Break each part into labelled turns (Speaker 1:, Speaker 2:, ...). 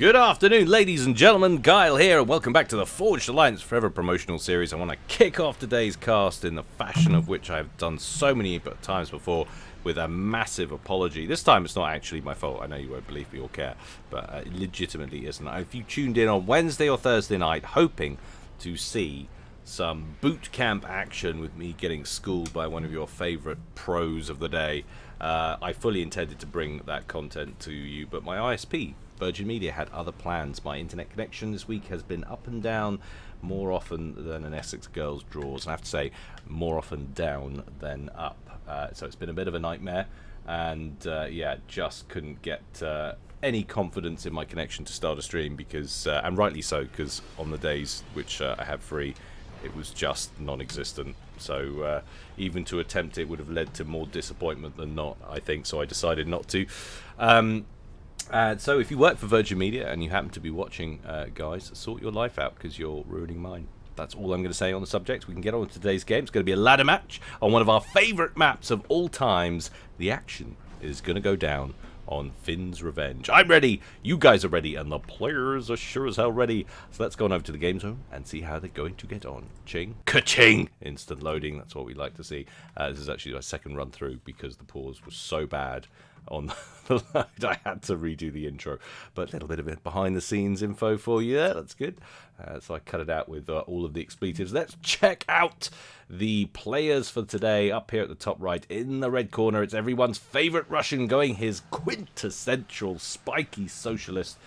Speaker 1: Good afternoon, ladies and gentlemen. Guile here, and welcome back to the Forged Alliance Forever promotional series. I want to kick off today's cast in the fashion of which I've done so many times before, with a massive apology. This time it's not actually my fault. I know you won't believe me or care, but it legitimately isn't. If you tuned in on Wednesday or Thursday night hoping to see some boot camp action with me getting schooled by one of your favorite pros of the day, I fully intended to bring that content to you, but my ISP, Virgin Media, had other plans. My internet connection this week has been up and down more often than an Essex girl's drawers, and I have to say more often down than up. So it's been a bit of a nightmare, and yeah, just couldn't get any confidence in my connection to start a stream, because and rightly so, because on the days which I have free, it was just non-existent. So even to attempt it would have led to more disappointment than not, I think, so I decided not to. So if you work for Virgin Media and you happen to be watching, guys, sort your life out, because you're ruining mine. That's all I'm going to say on the subject. We can get on with today's game. It's going to be a ladder match on one of our favourite maps of all times. The action is going to go down on Finn's Revenge. I'm ready, you guys are ready, and the players are sure as hell ready. So let's go on over to the game zone and see how they're going to get on. Ching, ka-ching! Instant loading, that's what we like to see. This is actually my second run through because the pause was so bad on the load I had to redo the intro, but a little bit of it behind the scenes info for you there. That's good. So I cut it out with all of the expletives. Let's check out the players for today. Up here at the top right in the red corner, it's everyone's favorite Russian going his quintessential spiky socialist.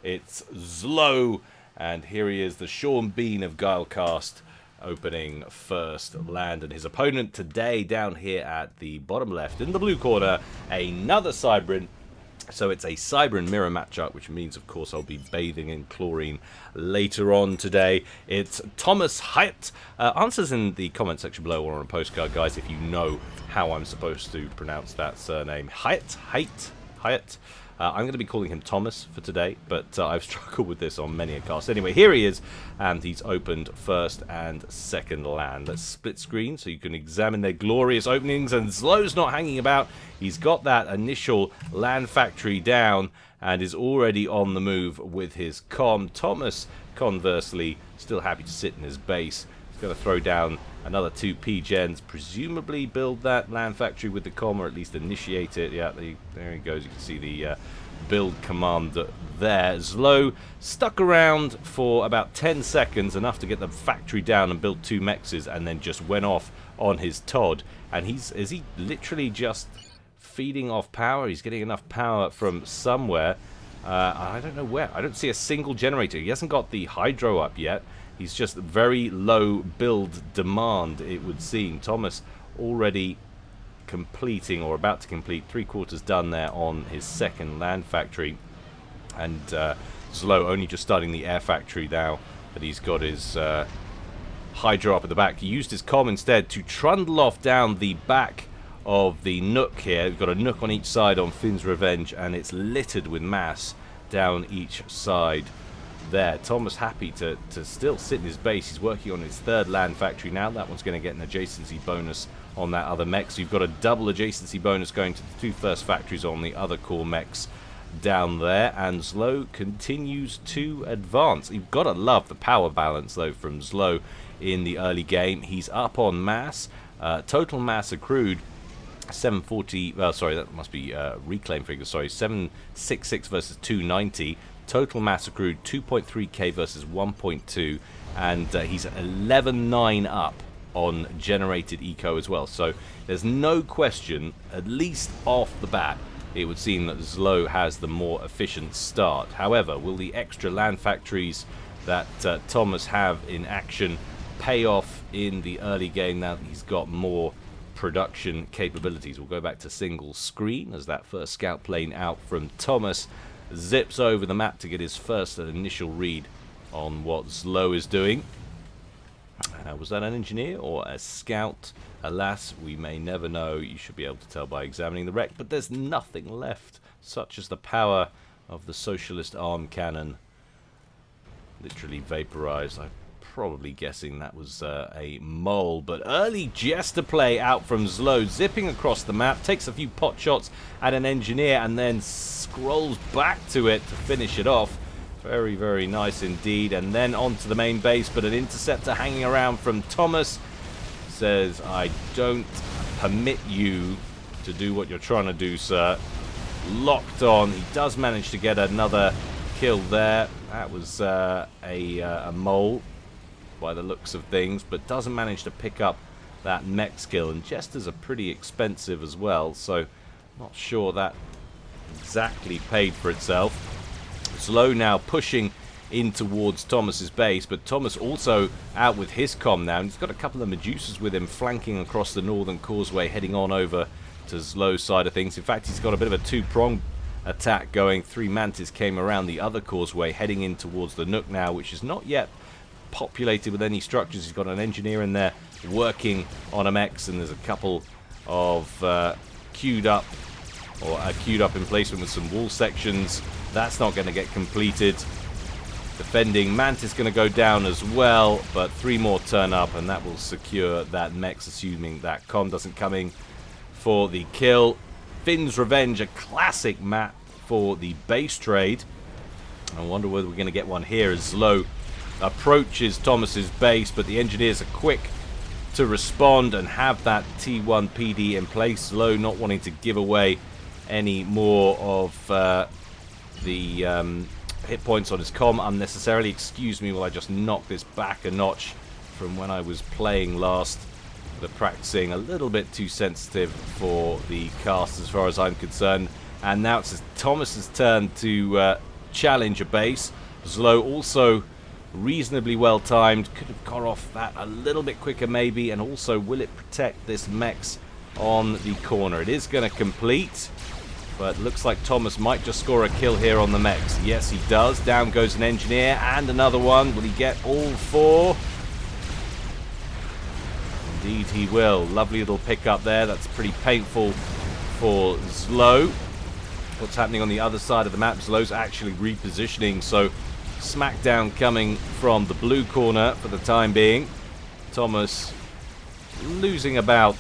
Speaker 1: It's ZLO, and here he is, the Sean Bean of Guilecast, opening first land, and his opponent today down here at the bottom left in the blue corner, another Cybrin. So it's a Cybrin mirror matchup, which means of course I'll be bathing in chlorine later on today. It's ThomasHiatt. Answers in the comment section below or on a postcard, guys, if you know how I'm supposed to pronounce that surname. Hiatt. I'm going to be calling him Thomas for today, but I've struggled with this on many a cast. Anyway, here he is, and he's opened first and second land. Let's split screen so you can examine their glorious openings, and ZLO's not hanging about. He's got that initial land factory down and is already on the move with his comm. Thomas, conversely, still happy to sit in his base. He's going to throw down another 2 P-gens, presumably build that land factory with the comm, or at least initiate it. Yeah, there he goes. You can see the build command there. ZLO stuck around for about 10 seconds, enough to get the factory down and build 2 mexes, and then just went off on his Todd. And is he literally just feeding off power? He's getting enough power from somewhere. I don't know where. I don't see a single generator. He hasn't got the hydro up yet. He's just very low build demand, it would seem. Thomas already completing, or about to complete, 3/4 done there on his second land factory. And ZLO only just starting the air factory now that he's got his hydro up at the back. He used his comm instead to trundle off down the back of the nook here. We've got a nook on each side on Finn's Revenge, and it's littered with mass down each side there. Thomas happy to still sit in his base. He's working on his third land factory now. That one's going to get an adjacency bonus on that other mech. So you've got a double adjacency bonus going to the 2 first factories on the other core mechs down there. And ZLO continues to advance. You've got to love the power balance, though, from ZLO in the early game. He's up on mass. Total mass accrued 740. Sorry, that must be reclaim figures. Sorry, 766 versus 290. Total mass accrued 2.3k versus 1.2, and he's 11.9 up on generated eco as well. So there's no question, at least off the bat, it would seem that ZLO has the more efficient start. However, will the extra land factories that Thomas have in action pay off in the early game now that he's got more production capabilities? We'll go back to single screen as that first scout plane out from Thomas zips over the map to get his first initial read on what ZLO is doing. Was that an engineer or a scout? Alas, we may never know. You should be able to tell by examining the wreck, but there's nothing left, such as the power of the socialist arm cannon. Literally vaporized. I'm probably guessing that was a mole, but early jester play out from ZLO, zipping across the map, takes a few pot shots at an engineer, and then scrolls back to it to finish it off. Very, very nice indeed. And then on to the main base, but an interceptor hanging around from Thomas. Says, I don't permit you to do what you're trying to do, sir. Locked on. He does manage to get another kill there. That was a mole by the looks of things, but doesn't manage to pick up that mech skill. And jesters are pretty expensive as well, so not sure that exactly paid for itself. ZLO now pushing in towards Thomas's base, but Thomas also out with his comm now, and he's got a couple of Medusas with him flanking across the northern causeway, heading on over to ZLO's side of things. In fact, he's got a bit of a two-pronged attack going. 3 Mantis came around the other causeway, heading in towards the Nook now, which is not yet populated with any structures. He's got an engineer in there working on a mechs, and there's a couple of queued up emplacement with some wall sections. That's not going to get completed. Defending Mantis going to go down as well, but 3 more turn up, and that will secure that mechs, assuming that comm doesn't come in for the kill. Finn's Revenge, a classic map for the base trade. I wonder whether we're going to get one here as ZLO approaches Thomas's base, but the engineers are quick to respond and have that T1 PD in place. ZLO not wanting to give away any more of the hit points on his comm unnecessarily. Excuse me while I just knock this back a notch from when I was playing last. They're practicing a little bit too sensitive for the cast as far as I'm concerned. And now it's Thomas's turn to challenge a base. ZLO also reasonably well timed. Could have got off that a little bit quicker maybe. And also, will it protect this mechs on the corner? It is going to complete. But looks like Thomas might just score a kill here on the mechs. Yes, he does. Down goes an engineer and another one. Will he get all 4? Indeed he will. Lovely little pick up there. That's pretty painful for ZLO. What's happening on the other side of the map? ZLO's actually repositioning, so smackdown coming from the blue corner for the time being. Thomas losing about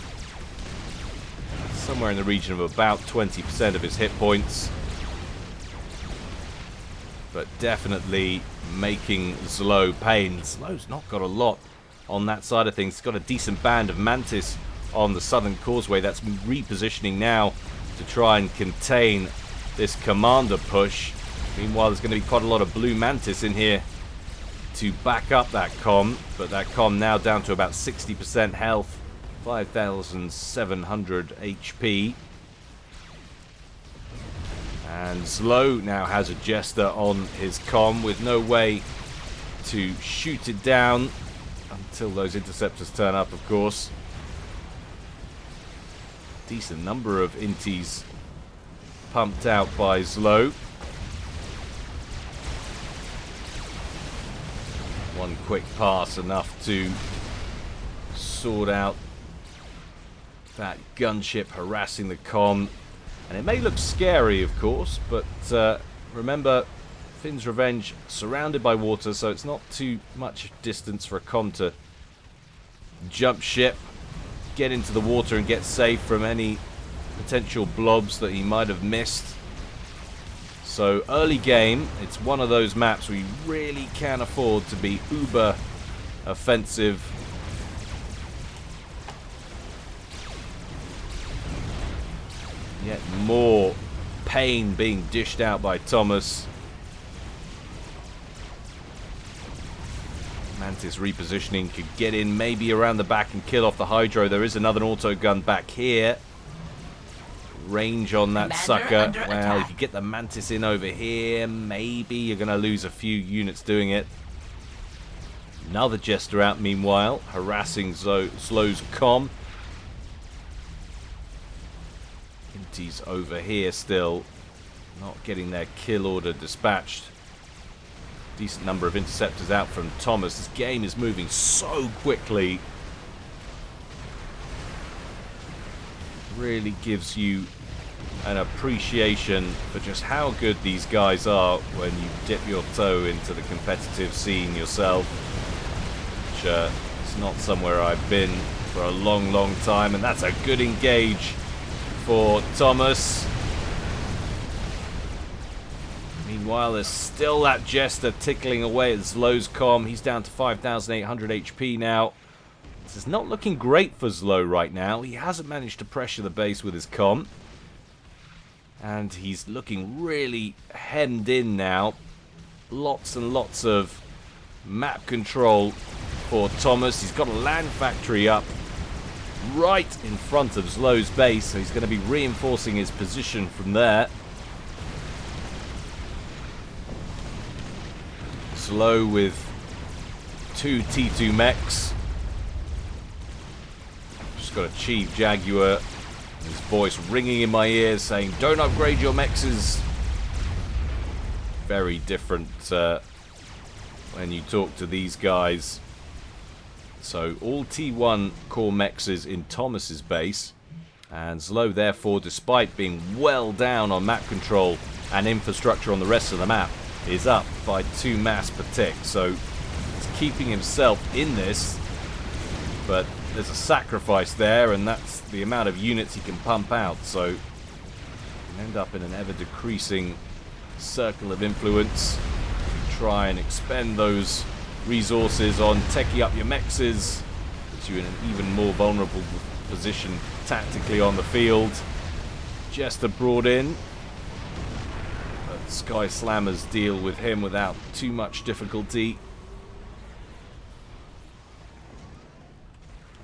Speaker 1: somewhere in the region of about 20% of his hit points, but definitely making ZLO pain. ZLO's not got a lot on that side of things. He's got a decent band of Mantis on the southern causeway. That's repositioning now to try and contain this commander push. Meanwhile, there's going to be quite a lot of blue Mantis in here to back up that comm, but that comm now down to about 60% health, 5,700 HP. And ZLO now has a jester on his comm with no way to shoot it down until those interceptors turn up, of course. Decent number of inties pumped out by ZLO. One quick pass enough to sort out that gunship harassing the comm. And it may look scary, of course, but remember, Finn's Revenge surrounded by water, so it's not too much distance for a comm to jump ship, get into the water and get safe from any potential blobs that he might have missed. So early game, it's one of those maps where you really can afford to be uber offensive. Yet more pain being dished out by Thomas. Mantis repositioning, could get in maybe around the back and kill off the Hydro. There is another auto gun back here. Range on that sucker. Well, if you get the Mantis in over here, maybe you're going to lose a few units doing it. Another Jester out meanwhile, harassing ZLO's comm. Inties over here still, not getting their kill order dispatched. Decent number of interceptors out from Thomas. This game is moving so quickly. Really gives you an appreciation for just how good these guys are when you dip your toe into the competitive scene yourself. Which is not somewhere I've been for a long, long time. And that's a good engage for Thomas. Meanwhile, there's still that Jester tickling away at ZLO's comm. He's down to 5,800 HP now. This is not looking great for ZLO right now. He hasn't managed to pressure the base with his comm. And he's looking really hemmed in now. Lots and lots of map control for Thomas. He's got a land factory up right in front of ZLO's base, so he's going to be reinforcing his position from there. ZLO with 2 T2 mechs. Just got a Chief Jaguar. His voice ringing in my ears saying, "Don't upgrade your mechs." Very different when you talk to these guys. So all T1 core mechs is in Thomas's base, and ZLO therefore, despite being well down on map control and infrastructure on the rest of the map, is up by 2 mass per tick. So he's keeping himself in this, but there's a sacrifice there, and that's the amount of units he can pump out. So you can end up in an ever decreasing circle of influence. Try and expend those resources on techie up your mexes, puts you in an even more vulnerable position tactically on the field. Jester brought in, but Sky Slammers deal with him without too much difficulty.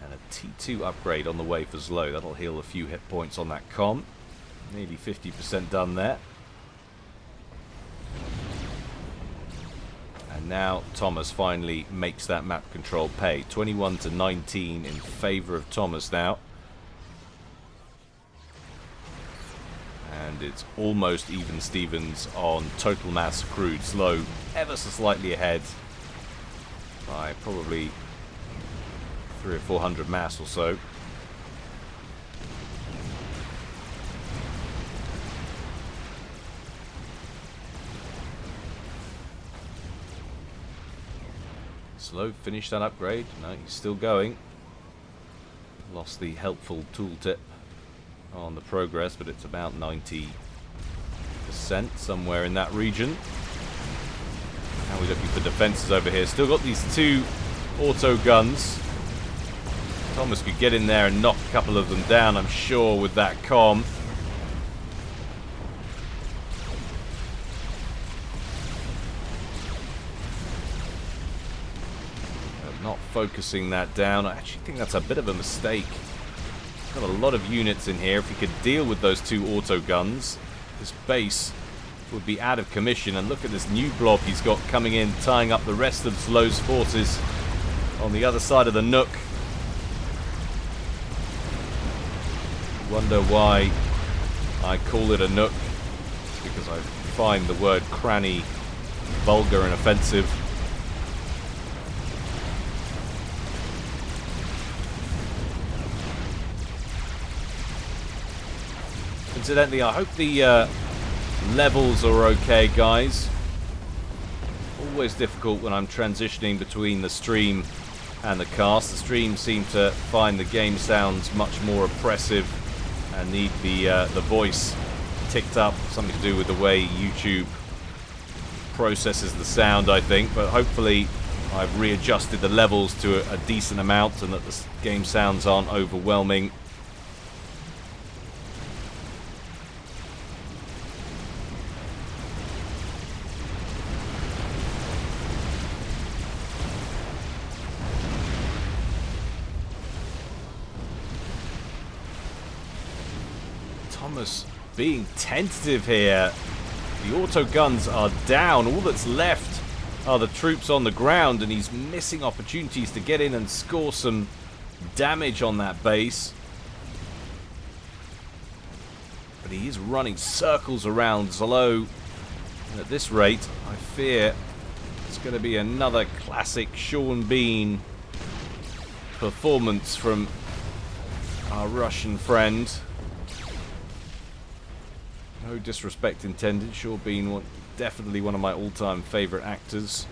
Speaker 1: And a T2 upgrade on the way for ZLO. That'll heal a few hit points on that comm. Nearly 50% done there. And now Thomas finally makes that map control pay. 21 to 19 in favor of Thomas now. And it's almost even Stevens on total mass accrued. ZLO ever so slightly ahead by probably 300 or 400 mass or so. ZLO finished that upgrade. No, he's still going. Lost the helpful tooltip on the progress, but it's about 90% somewhere in that region. Now we're looking for defenses over here. Still got these 2 auto guns. Thomas could get in there and knock a couple of them down, I'm sure, with that comm. Not focusing that down. I actually think that's a bit of a mistake. Got a lot of units in here. If he could deal with those 2 auto guns, this base would be out of commission. And look at this new blob he's got coming in, tying up the rest of ZLO's forces on the other side of the Nook. Wonder why I call it a Nook. It's because I find the word cranny vulgar and offensive. Incidentally, I hope the levels are okay, guys. Always difficult when I'm transitioning between the stream and the cast. The stream seem to find the game sounds much more oppressive and need the voice ticked up. Something to do with the way YouTube processes the sound, I think. But hopefully I've readjusted the levels to a decent amount and that the game sounds aren't overwhelming. Thomas being tentative here. The auto guns are down. All that's left are the troops on the ground, and he's missing opportunities to get in and score some damage on that base. But he is running circles around ZLO. And at this rate, I fear it's going to be another classic Sean Bean performance from our Russian friend. No disrespect intended. Sean Bean, definitely one of my all-time favourite actors.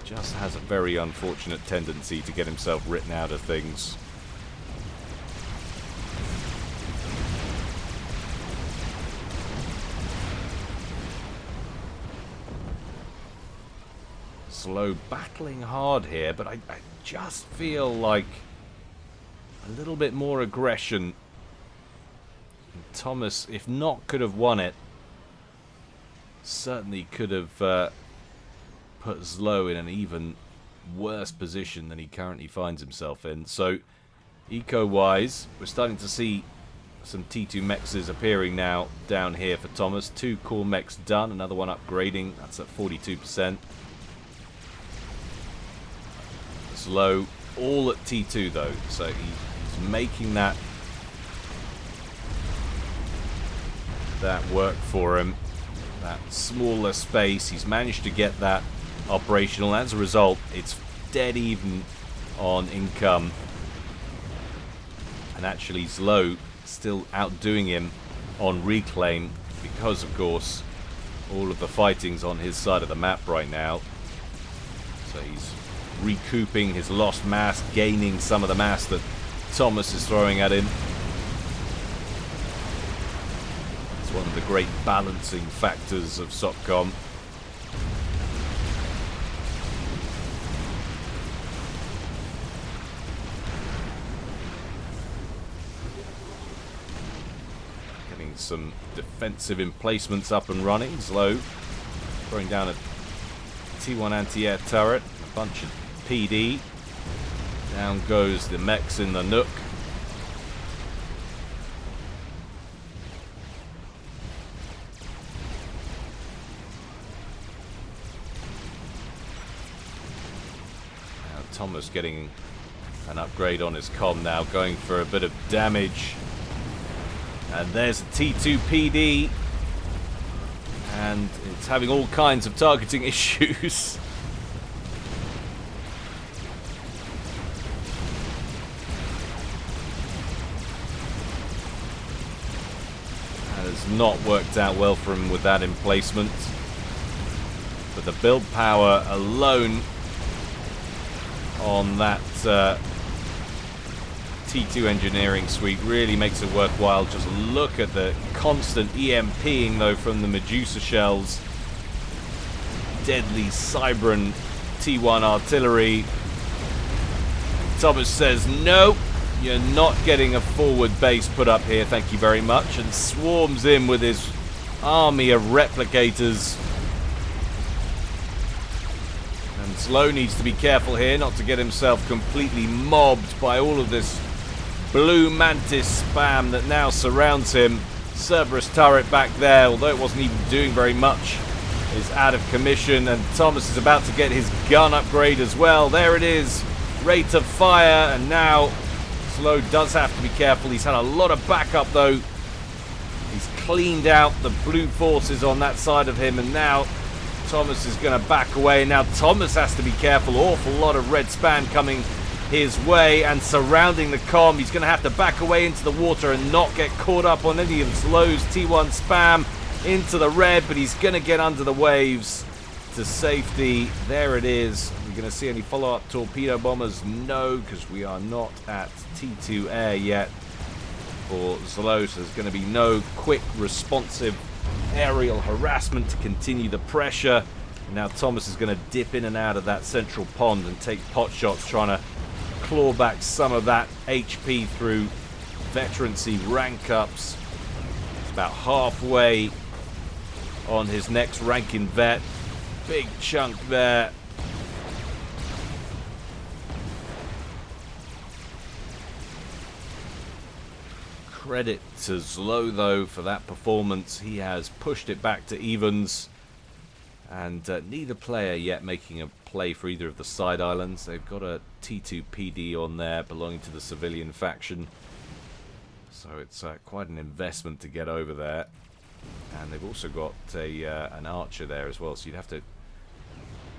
Speaker 1: Just has a very unfortunate tendency to get himself written out of things. ZLO battling hard here, but I just feel like a little bit more aggression. And Thomas, if not could have won it, certainly could have put ZLO in an even worse position than he currently finds himself in. So, eco-wise, we're starting to see some T2 mexes appearing now down here for Thomas. 2 core mechs done, another one upgrading. That's at 42%. ZLO all at T2 though, so he's making that work for him. That smaller space, he's managed to get that operational. As a result, it's dead even on income, and actually ZLO still outdoing him on reclaim because, of course, all of the fighting's on his side of the map right now. So he's recouping his lost mass, gaining some of the mass that Thomas is throwing at him. It's one of the great balancing factors of SOCCOM. Some defensive emplacements up and running. ZLO throwing down a T1 anti-air turret, a bunch of PD. Down goes the mechs in the nook. Now Thomas getting an upgrade on his comm now, going for a bit of damage. And there's a T2 PD, and it's having all kinds of targeting issues. That has not worked out well for him with that emplacement. But the build power alone on that T2 engineering suite really makes it worthwhile. Just look at the constant EMPing though from the Medusa shells. Deadly Cybran T1 artillery. Thomas says, no, you're not getting a forward base put up here, thank you very much, and swarms in with his army of replicators. And ZLO needs to be careful here not to get himself completely mobbed by all of this blue mantis spam that now surrounds him. Cerberus turret back there, although it wasn't even doing very much, is out of commission, and Thomas is about to get his gun upgrade as well. There it is, rate of fire, and now ZLO does have to be careful. He's had a lot of backup though. He's cleaned out the blue forces on that side of him, and now Thomas is going to back away. Now Thomas has to be careful. Awful lot of red spam coming his way and surrounding the comm. He's going to have to back away into the water and not get caught up on any of ZLO's T1 spam into the red, but he's going to get under the waves to safety. There it is. Are we going to see any follow-up torpedo bombers? No, because we are not at T2 air yet for ZLO, so there's going to be no quick responsive aerial harassment to continue the pressure. And now Thomas is going to dip in and out of that central pond and take pot shots, trying to claw back some of that HP through veterancy rank ups. It's about halfway on his next ranking vet. Big chunk there. Credit to ZLO though for that performance. He has pushed it back to evens, and neither player yet making a play for either of the side islands. They've got a T2 PD on there belonging to the civilian faction, so it's quite an investment to get over there. And they've also got an archer there as well, so you'd have to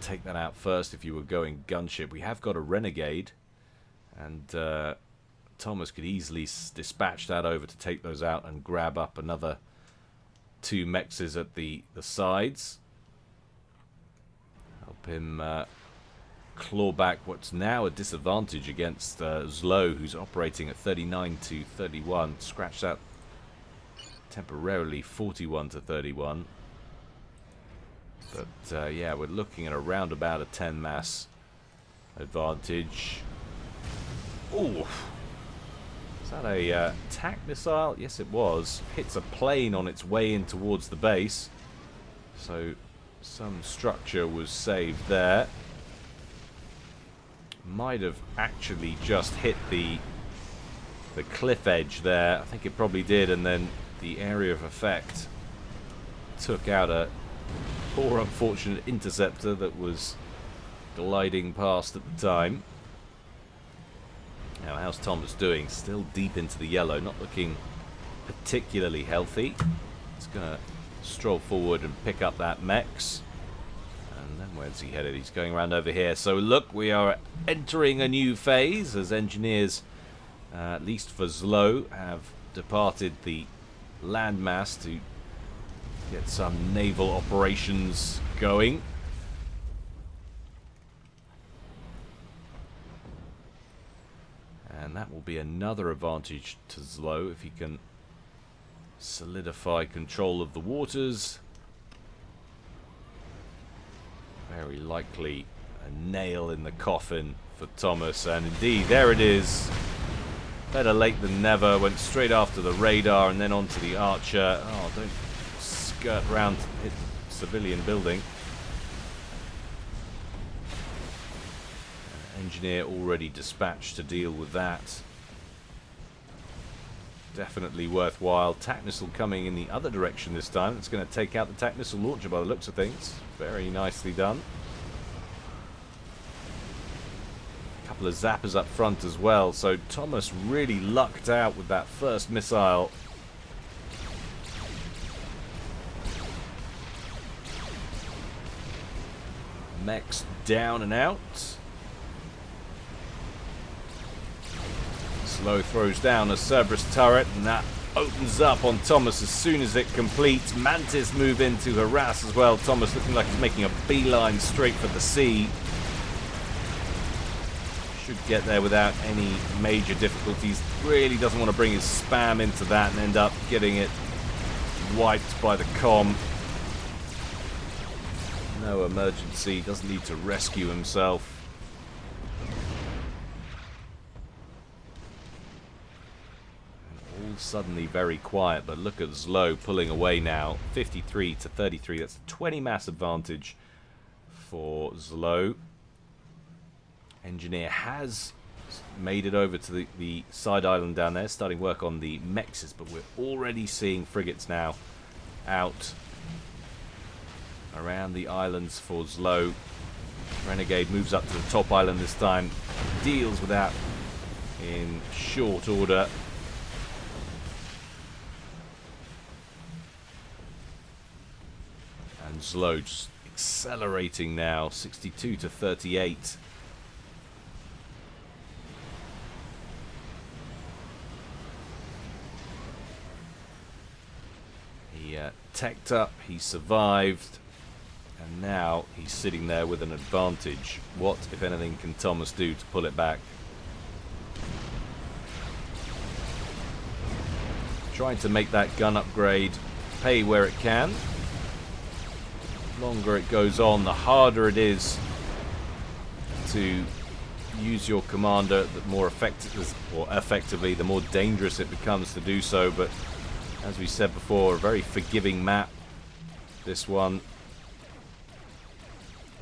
Speaker 1: take that out first if you were going gunship. We have got a renegade, and Thomas could easily dispatch that over to take those out and grab up another 2 mexes at the sides. Help him claw back what's now a disadvantage against ZLO, who's operating at 39 to 31. Scratch that temporarily, 41 to 31. But yeah, we're looking at around about a 10 mass advantage. Ooh. Is that a TAC missile? Yes, it was. Hits a plane on its way in towards the base. So some structure was saved there. Might have actually just hit the cliff edge there. I think it probably did, and then the area of effect took out a poor unfortunate interceptor that was gliding past at the time. Now, how's Thomas doing? Still deep into the yellow, not looking particularly healthy. He's going to stroll forward and pick up that Mex. And then where's he headed? He's going around over here. So look, we are entering a new phase as engineers, at least for ZLO, have departed the landmass to get some naval operations going. And that will be another advantage to ZLO if he can solidify control of the waters. Very likely a nail in the coffin for Thomas, and indeed there it is. Better late than never. Went straight after the radar and then onto the Archer. Oh, don't skirt round to hit the civilian building. Engineer already dispatched to deal with that. Definitely worthwhile. TAC missile coming in the other direction this time. It's going to take out the TAC missile launcher by the looks of things. Very nicely done. A couple of zappers up front as well. So Thomas really lucked out with that first missile. Mechs down and out. ZLO throws down a Cerberus turret, and that opens up on Thomas as soon as it completes. Mantis move in to harass as well. Thomas looking like he's making a beeline straight for the sea. Should get there without any major difficulties. Really doesn't want to bring his spam into that and end up getting it wiped by the comm. No emergency, doesn't need to rescue himself. All suddenly very quiet, but look at ZLO pulling away now. 53 to 33, that's a 20 mass advantage for ZLO. Engineer has made it over to the side island down there, starting work on the mexes, but we're already seeing frigates now out around the islands for ZLO. Renegade moves up to the top island this time, deals with that in short order. And ZLO just accelerating now, 62 to 38. He teched up, he survived, and now he's sitting there with an advantage. What, if anything, can Thomas do to pull it back? Trying to make that gun upgrade pay where it can. The longer it goes on, the harder it is to use your commander, the more effectively, the more dangerous it becomes to do so. But as we said before, a very forgiving map, this one.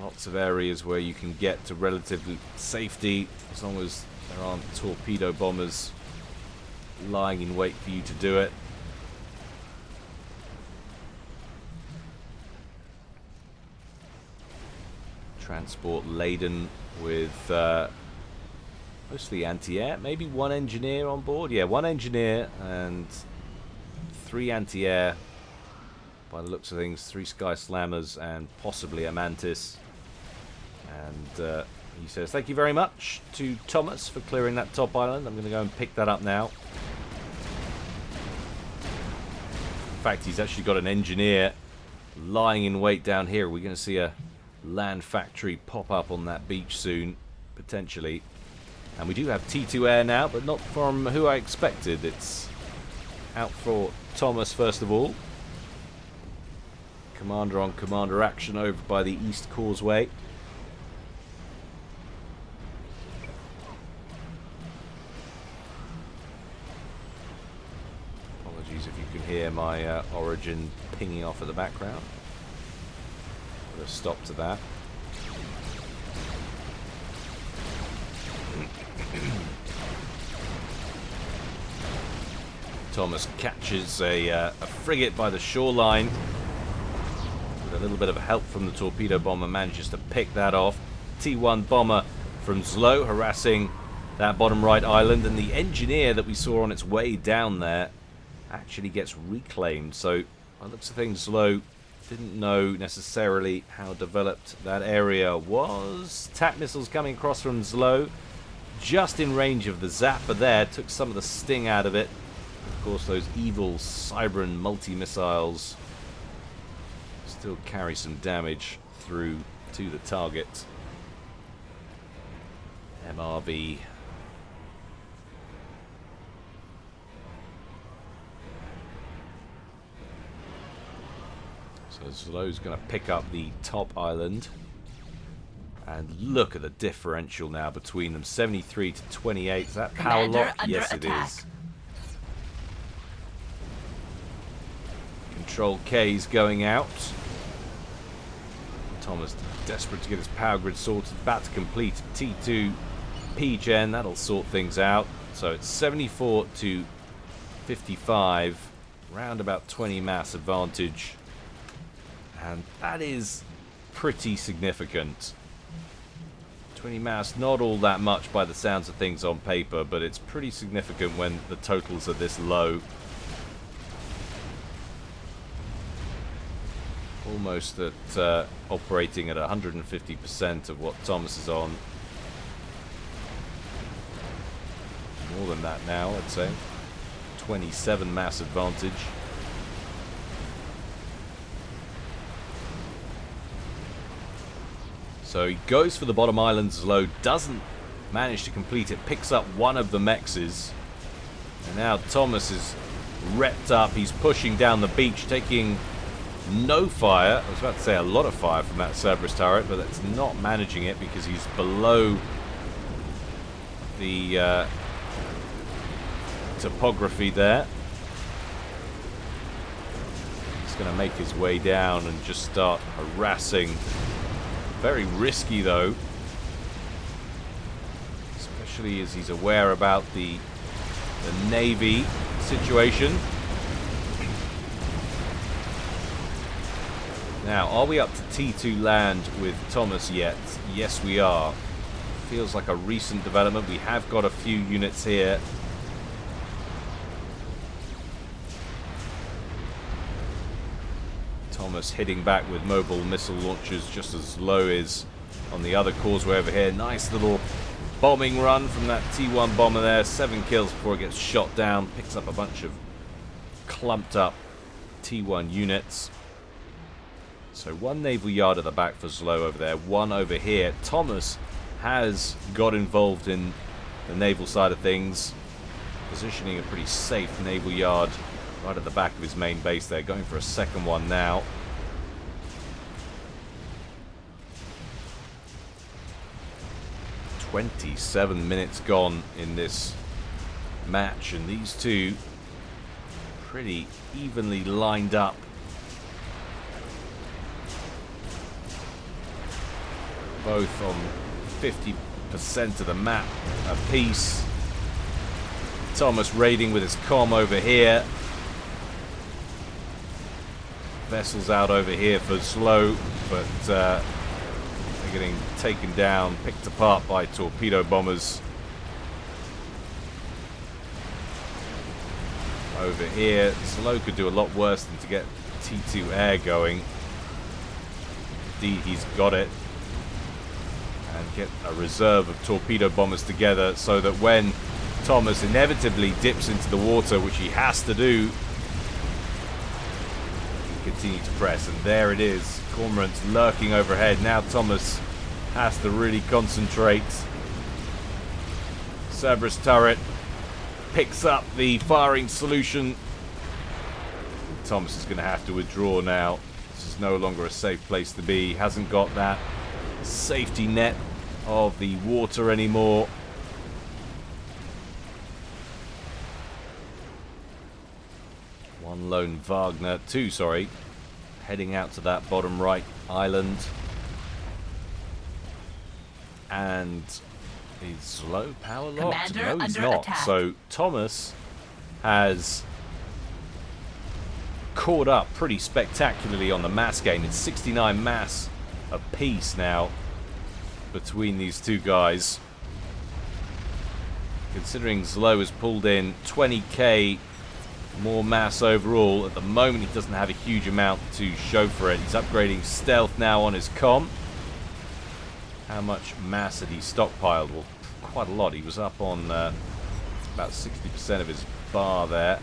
Speaker 1: Lots of areas where you can get to relative safety, as long as there aren't torpedo bombers lying in wait for you to do it. Transport laden with mostly anti-air, maybe one engineer on board. Yeah, one engineer and 3 anti-air by the looks of things, 3 Sky Slammers and possibly a Mantis. And he says thank you very much to Thomas for clearing that top island. I'm going to go and pick that up now. In fact, he's actually got an engineer lying in wait down here. We're going to see a land factory pop up on that beach soon, potentially. And we do have T2 air now, but not from who I expected. It's out for Thomas first of all. Commander on commander action over by the East Causeway. Apologies if you can hear my Origin pinging off at the background. Put a stop to that. Thomas catches a frigate by the shoreline. With a little bit of help from the torpedo bomber, manages to pick that off. T1 bomber from ZLO harassing that bottom right island, and the engineer that we saw on its way down there actually gets reclaimed. So by the looks of things, ZLO didn't know necessarily how developed that area was. TAC missiles coming across from ZLO, just in range of the Zapper there, took some of the sting out of it. Of course, those evil Cybran multi-missiles still carry some damage through to the target. MRV. So ZLO's going to pick up the top island. And look at the differential now between them. 73 to 28. Is that power lock? Yes, it is. Control K's going out. Thomas desperate to get his power grid sorted. About to complete T2 P-Gen. That'll sort things out. So it's 74 to 55. Round about 20 mass advantage. And that is pretty significant. 20 mass, not all that much by the sounds of things on paper, but it's pretty significant when the totals are this low. Almost at operating at 150% of what Thomas is on. More than that now, I'd say. 27 mass advantage. So he goes for the bottom island. ZLO doesn't manage to complete it. Picks up one of the mexes. And now Thomas is repped up. He's pushing down the beach, taking no fire. I was about to say a lot of fire from that Cerberus turret, but that's not managing it because he's below the topography there. He's going to make his way down and just start harassing. Very risky though, especially as he's aware about the Navy situation. Now, are we up to T2 land with Thomas yet? Yes, we are. Feels like a recent development. We have got a few units here. Thomas hitting back with mobile missile launchers just as ZLO is on the other causeway over here. Nice little bombing run from that T1 bomber there. 7 kills before it gets shot down. Picks up a bunch of clumped up T1 units. So 1 naval yard at the back for ZLO over there, 1 over here. Thomas has got involved in the naval side of things, positioning a pretty safe naval yard right at the back of his main base there, going for a second one now. "27 minutes gone in this match, and these two pretty evenly lined up. Both on 50% of the map apiece. Thomas raiding with his comm over here. Vessels out over here for ZLO, but they're getting taken down, picked apart by torpedo bombers. Over here, ZLO could do a lot worse than to get T2 air going. Indeed, he's got it. And get a reserve of torpedo bombers together so that when Thomas inevitably dips into the water, which he has to do, he can continue to press. And there it is. Cormorant's lurking overhead. Now Thomas has to really concentrate. Cerberus turret picks up the firing solution. Thomas is going to have to withdraw now. This is no longer a safe place to be. He hasn't got that safety net of the water anymore. One lone Wagner, two, sorry, heading out to that bottom right island. And he's low power locked.
Speaker 2: Commander,
Speaker 1: No, he's
Speaker 2: under
Speaker 1: not.
Speaker 2: attack.
Speaker 1: So Thomas has caught up pretty spectacularly on the mass gain. It's 69 mass apiece now between these two guys. Considering ZLO has pulled in 20k more mass overall, at the moment he doesn't have a huge amount to show for it. He's upgrading stealth now on his comm. How much mass had he stockpiled? Well, quite a lot. He was up on about 60% of his bar there.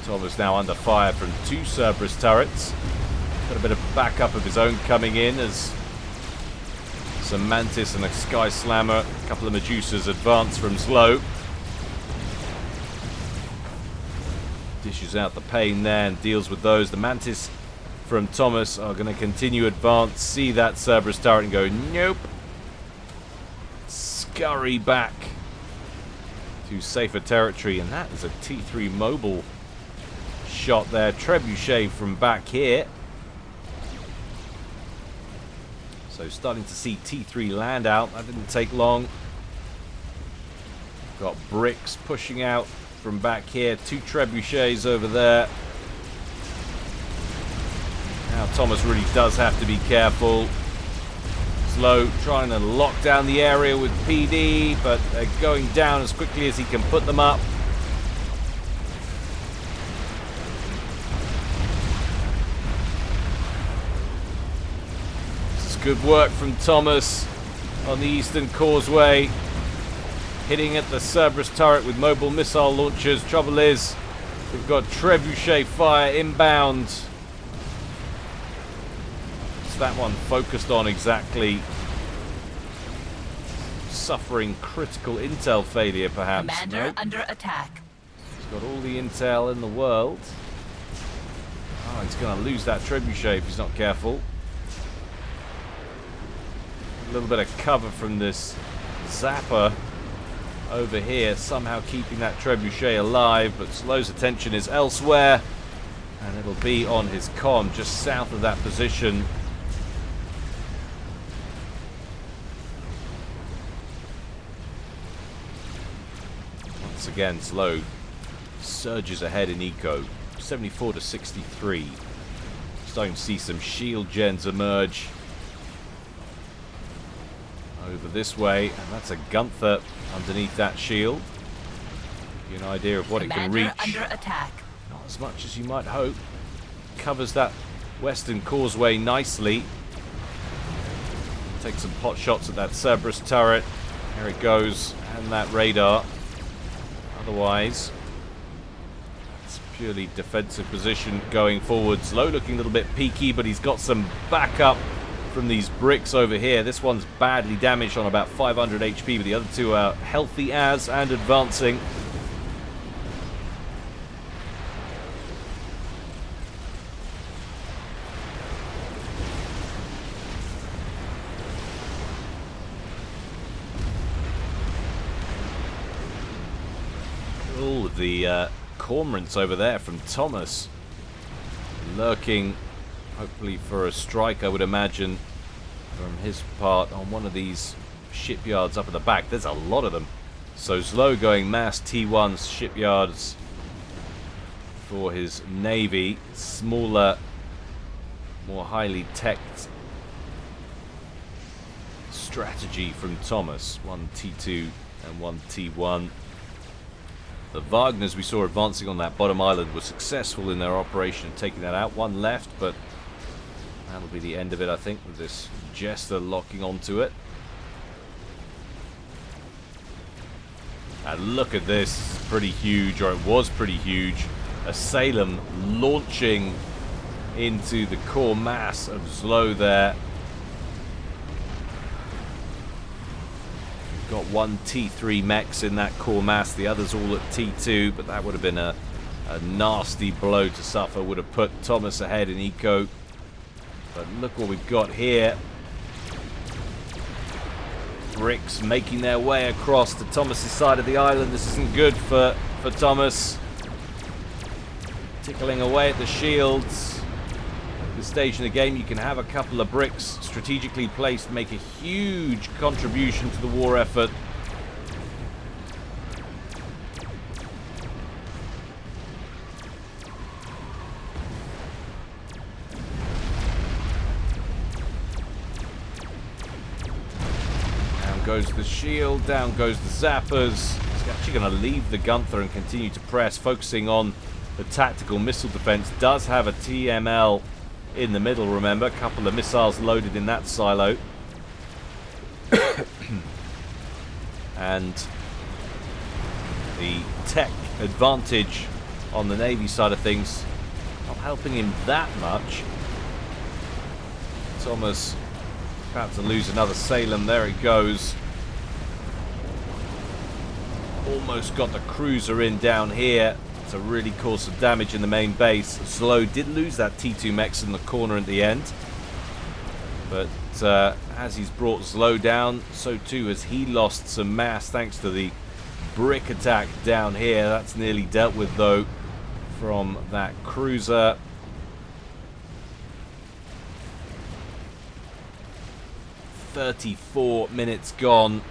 Speaker 1: Thomas now under fire from two Cerberus turrets. Got a bit of backup of his own coming in as some Mantis and a Sky Slammer, a couple of Medusas advance from ZLO. Dishes out the pain there and deals with those. The Mantis from Thomas are going to continue advance, see that Cerberus turret and go, nope. Scurry back to safer territory, and that is a T3 mobile shot there. Trebuchet from back here. So starting to see T3 land out. That didn't take long. Got bricks pushing out from back here. Two trebuchets over there. Now Thomas really does have to be careful. ZLO trying to lock down the area with PD, but they're going down as quickly as he can put them up. This is good work from Thomas on the Eastern Causeway. Hitting at the Cerberus turret with mobile missile launchers. Trouble is, we've got trebuchet fire inbound. What's that one focused on exactly? Suffering critical intel failure, perhaps.
Speaker 2: Commander
Speaker 1: Nope.
Speaker 2: under attack.
Speaker 1: He's got all the intel in the world. Oh, he's going to lose that trebuchet if he's not careful. A little bit of cover from this Zapper over here, somehow keeping that trebuchet alive, but ZLO's attention is elsewhere, and it'll be on his comm just south of that position. Once again, ZLO surges ahead in eco, 74 to 63. Starting to see some shield gens emerge over this way, and that's a Gunther underneath that shield. Give you an idea of what it can reach.
Speaker 2: Under attack.
Speaker 1: Not as much as you might hope. Covers that western causeway nicely. Take some pot shots at that Cerberus turret. There it goes, and that radar. Otherwise, it's purely defensive position going forward. ZLO looking a little bit peaky, but he's got some backup from these bricks over here. This one's badly damaged on about 500 HP, but the other two are healthy as and advancing. All of the cormorants over there from Thomas, lurking hopefully for a strike, I would imagine, from his part on one of these shipyards up at the back. There's a lot of them. So ZLO going mass T1 shipyards for his navy. Smaller, more highly teched strategy from Thomas. One T2 and one T1. The Wagners we saw advancing on that bottom island were successful in their operation, taking that out. One left, but that'll be the end of it, I think, with this Jester locking onto it. And look at this. It's pretty huge, or it was pretty huge. A Salem launching into the core mass of ZLO there. Got one T3 mechs in that core mass, the others all at T2, but that would have been a A nasty blow to suffer would have put Thomas ahead in eco. But look what we've got here. Bricks making their way across to Thomas's side of the island. This isn't good for Thomas. Tickling away at the shields. At this stage in the game, you can have a couple of bricks strategically placed, make a huge contribution to the war effort. Goes the shield, down goes the zappers. He's actually going to leave the Gunther and continue to press, focusing on the tactical missile defense. Does have a TML in the middle, remember. A couple of missiles loaded in that silo. And the tech advantage on the Navy side of things not helping him that much. Thomas about to lose another Salem. There it goes. Almost got the cruiser in down here to really cause some damage in the main base. ZLO did lose that T2 mechs in the corner at the end. But as he's brought ZLO down, so too has he lost some mass thanks to the brick attack down here. That's nearly dealt with though from that cruiser. 34 minutes gone.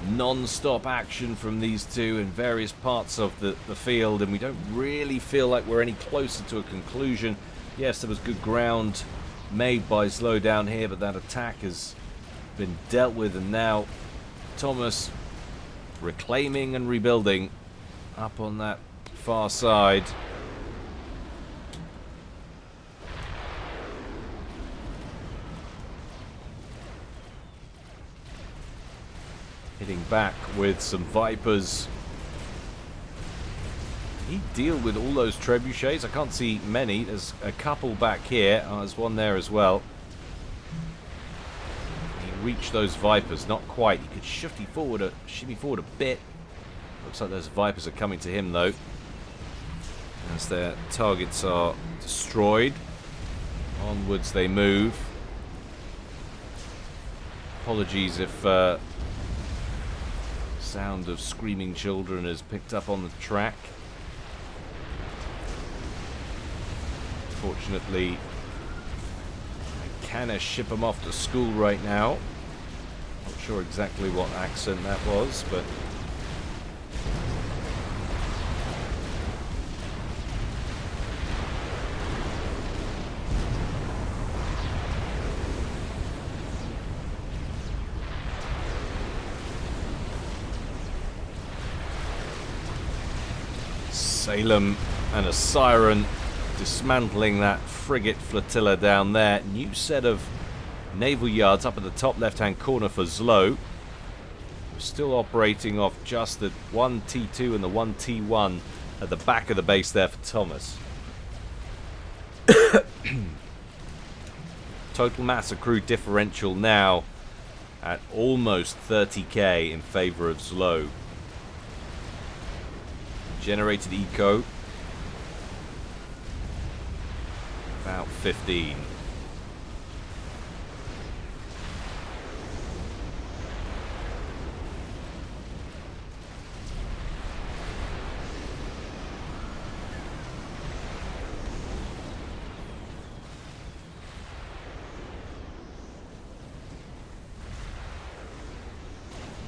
Speaker 1: Non-stop action from these two in various parts of the field, and we don't really feel like we're any closer to a conclusion. Yes, there was good ground made by ZLO down here, but that attack has been dealt with, and now Thomas reclaiming and rebuilding up on that far side. Hitting back with some Vipers. Did he deal with all those trebuchets? I can't see many. There's a couple back here. Oh, there's one there as well. He reached those Vipers. Not quite. He could shimmy forward a bit. Looks like those Vipers are coming to him though, as their targets are destroyed. Onwards they move. Apologies if sound of screaming children is picked up on the track. Fortunately, I cannot ship them off to school right now. Not sure exactly what accent that was, but Salem and a Siren dismantling that frigate flotilla down there. New set of naval yards up at the top left-hand corner for ZLO. We're still operating off just the one T2 and the one T1 at the back of the base there for Thomas. Total mass accrued differential now at almost 30k in favor of ZLO. Generated eco about 15.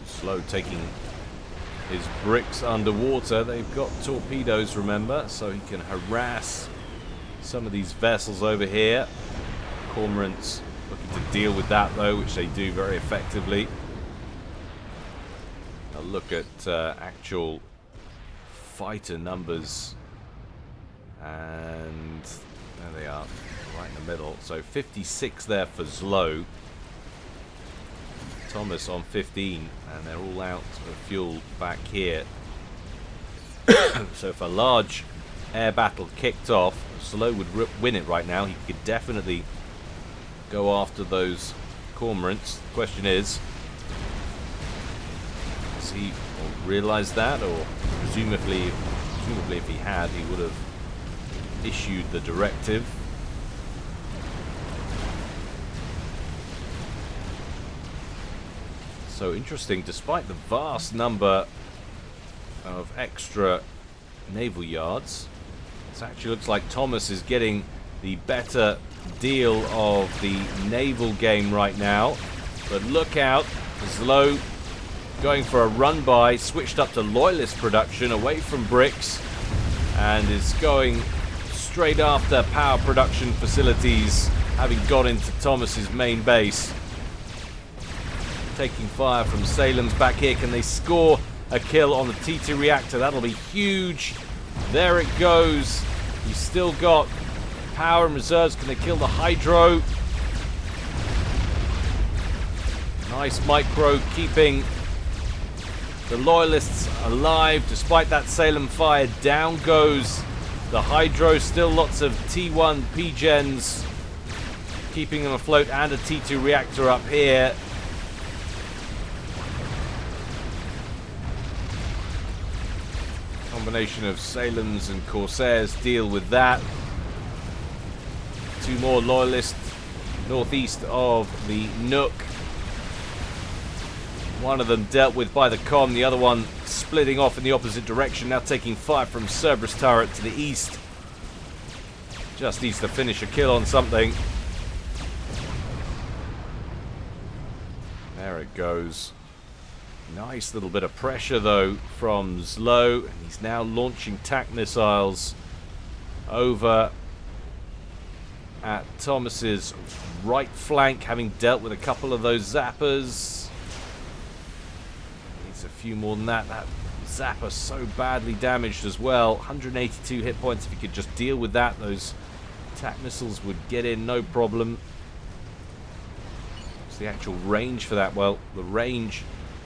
Speaker 1: ZLO taking his bricks underwater. They've got torpedoes, remember, so he can harass some of these vessels over here. Cormorants looking to deal with that though, which they do very effectively. A look at actual fighter numbers, and there they are, right in the middle. So 56 there for ZLO. Thomas on 15, and they're all out of fuel back here. So if a large air battle kicked off, ZLO would win it right now. He could definitely go after those cormorants. The question is, does he realise that, or presumably Presumably if he had, he would have issued the directive. So interesting, despite the vast number of extra naval yards, it actually looks like Thomas is getting the better deal of the naval game right now. But look out, ZLO going for a run by, switched up to loyalist production away from bricks, and is going straight after power production facilities, having got into Thomas's main base. Taking fire from Salem's back here. Can they score a kill on the T2 reactor? That'll be huge. There it goes. He's still got power and reserves. Can they kill the hydro? Nice micro, keeping the loyalists alive despite that Salem fire. Down goes the hydro. Still lots of T1 P-gens keeping them afloat, and a T2 reactor up here. Combination of Salems and Corsairs deal with that. Two more loyalists northeast of the Nook. One of them dealt with by the comm, the other one splitting off in the opposite direction, now taking fire from Cerberus turret to the east. Just needs to finish a kill on something. There it goes. Nice little bit of pressure though from ZLO, and he's now launching TAC missiles over at Thomas's right flank, having dealt with a couple of those zappers. Needs a few more than that. That zapper so badly damaged as well. 182 hit points. If he could just deal with that, those TAC missiles would get in no problem. What's the actual range for that? Well, the range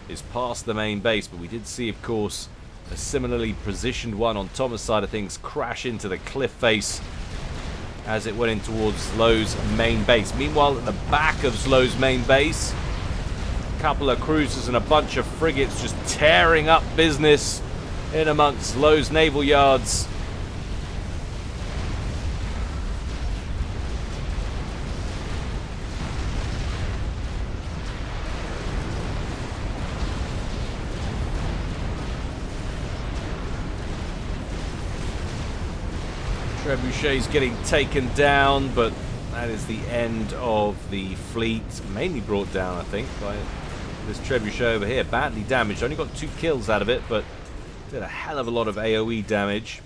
Speaker 1: is past the main base, but we did see, of course, a similarly positioned one on Thomas' side of things crash into the cliff face as it went in towards ZLO's main base. Meanwhile, at the back of ZLO's main base, a couple of cruisers and a bunch of frigates just tearing up business in amongst ZLO's naval yards. Trebuchet's getting taken down, but that is the end of the fleet. Mainly brought down, I think, by this Trebuchet over here. Badly damaged. Only got 2 kills out of it, but did a hell of a lot of AoE damage.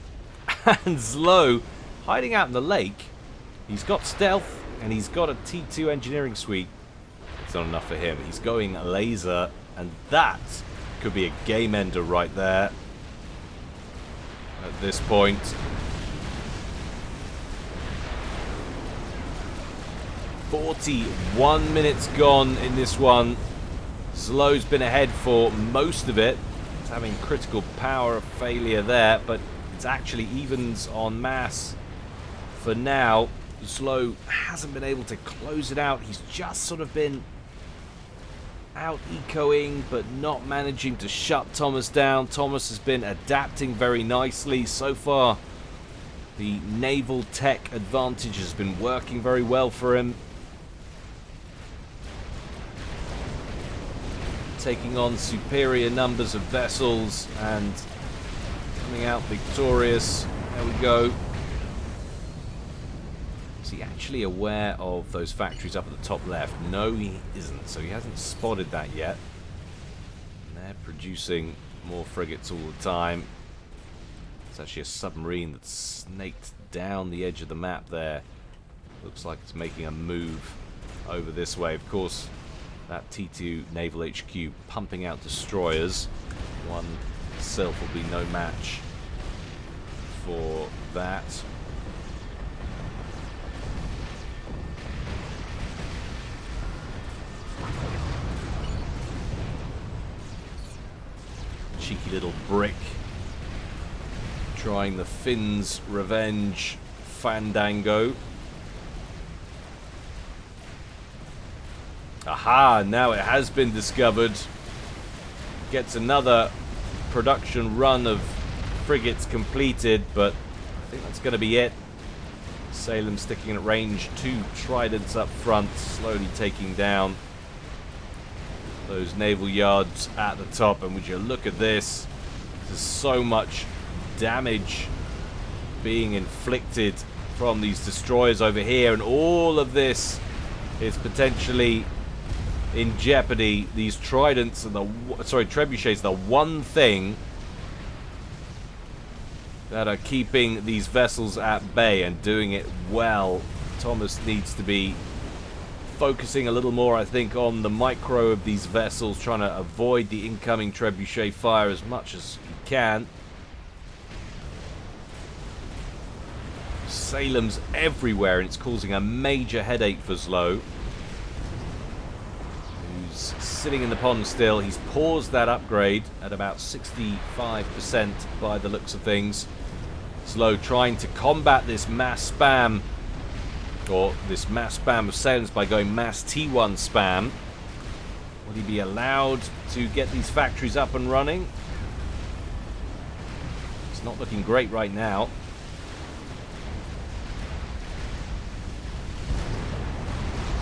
Speaker 1: And ZLO, hiding out in the lake, he's got stealth, and he's got a T2 engineering suite. It's not enough for him. He's going laser, and that could be a game ender right there at this point. 41 minutes gone in this one. ZLO's been ahead for most of it. It's having critical power failure there, but it's actually evens en masse for now. ZLO hasn't been able to close it out. He's just sort of been out ecoing, but not managing to shut Thomas down. Thomas has been adapting very nicely so far. The naval tech advantage has been working very well for him. Taking on superior numbers of vessels and coming out victorious. There we go. Is he actually aware of those factories up at the top left? No, he isn't. So he hasn't spotted that yet. And they're producing more frigates all the time. It's actually a submarine that's snaked down the edge of the map there. Looks like it's making a move over this way. Of course, that T2 Naval HQ pumping out destroyers. One itself will be no match for that. Cheeky little brick. Trying the Finns' revenge fandango. Aha, now it has been discovered. Gets another production run of frigates completed, but I think that's going to be it. Salem sticking at range, 2 tridents up front, slowly taking down those naval yards at the top. And would you look at this, there's so much damage being inflicted from these destroyers over here, and all of this is potentially in jeopardy. These tridents and trebuchets, the one thing that are keeping these vessels at bay and doing it well. Thomas needs to be focusing a little more, I think, on the micro of these vessels, trying to avoid the incoming trebuchet fire as much as he can. Salem's everywhere, and it's causing a major headache for ZLO, who's sitting in the pond still. He's paused that upgrade at about 65% by the looks of things. ZLO trying to combat this mass spam, or this mass spam of Salem's, by going mass T1 spam. Will he be allowed to get these factories up and running? It's not looking great right now.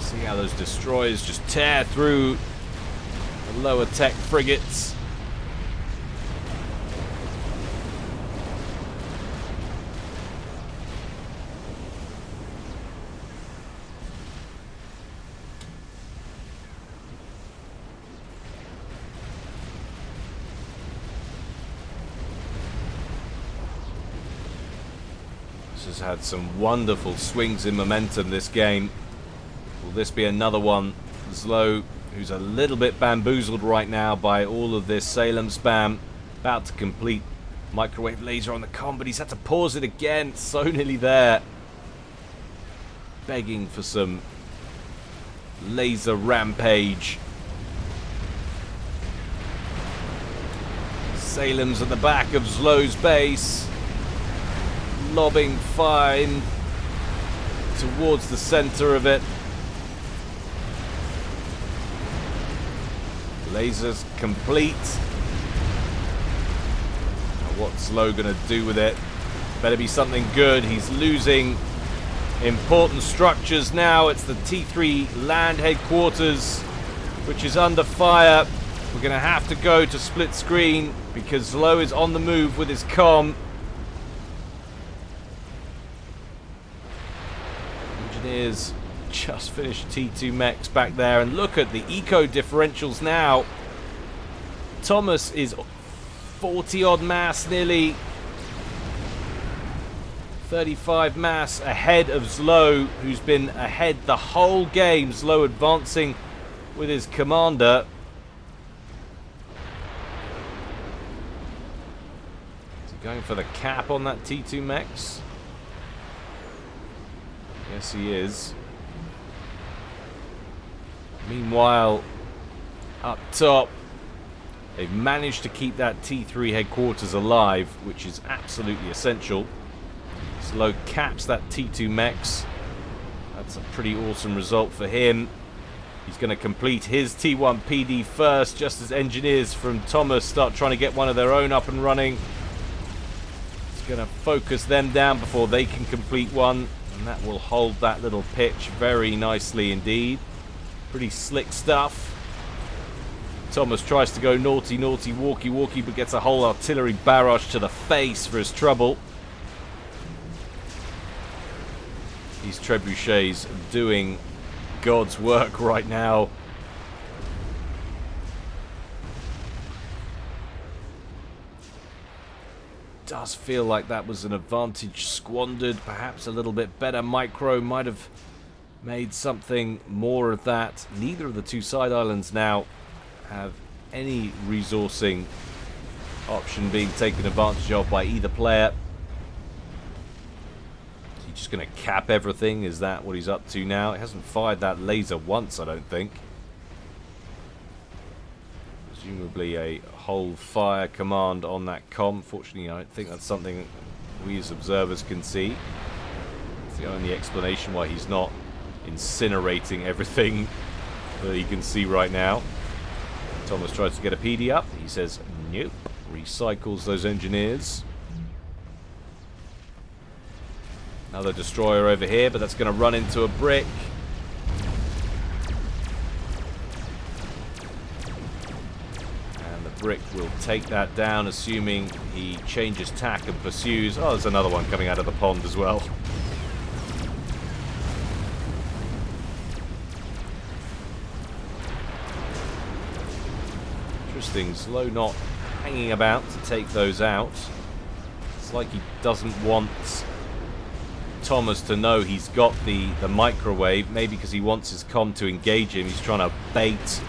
Speaker 1: See how those destroyers just tear through the lower tech frigates. This has had some wonderful swings in momentum, this game. Will this be another one? ZLO, who's a little bit bamboozled right now by all of this Salem spam, about to complete microwave laser on the comm, but he's had to pause it again. So nearly there. Begging for some laser rampage. Salem's at the back of ZLO's base, lobbing fire in towards the center of it. Lasers complete. Now what's ZLO gonna do with it? Better be something good. He's losing important structures now. It's the T3 land headquarters, which is under fire. We're gonna have to go to split screen because ZLO is on the move with his comm. Engineers just finished T2 mechs back there, and look at the eco differentials now. Thomas is 40 odd mass, nearly 35 mass ahead of ZLO, who's been ahead the whole game. ZLO advancing with his commander. Is he going for the cap on that T2 mechs? Yes, he is. Meanwhile, up top, they've managed to keep that T3 headquarters alive, which is absolutely essential. ZLO caps that T2 mechs. That's a pretty awesome result for him. He's going to complete his T1 PD first, just as engineers from Thomas start trying to get one of their own up and running. He's going to focus them down before they can complete one, and that will hold that little pitch very nicely indeed. Pretty slick stuff. Thomas tries to go naughty, naughty, walkie, walkie, but gets a whole artillery barrage to the face for his trouble. These trebuchets doing God's work right now. Does feel like that was an advantage squandered. Perhaps a little bit better micro might have made something more of that. Neither of the two side islands now have any resourcing option being taken advantage of by either player. Is he just going to cap everything? Is that what he's up to now? He hasn't fired that laser once, I don't think. Presumably a hold fire command on that comm. Fortunately, I don't think that's something we as observers can see. It's the only explanation why he's not incinerating everything that he can see right now. Thomas tries to get a PD up. He says nope. Recycles those engineers. Another destroyer over here, but that's going to run into a brick. And the brick will take that down, assuming he changes tack and pursues. Oh, there's another one coming out of the pond as well. Interesting. ZLO not hanging about to take those out. It's like he doesn't want Thomas to know he's got the microwave, maybe because he wants his comm to engage him. He's trying to bait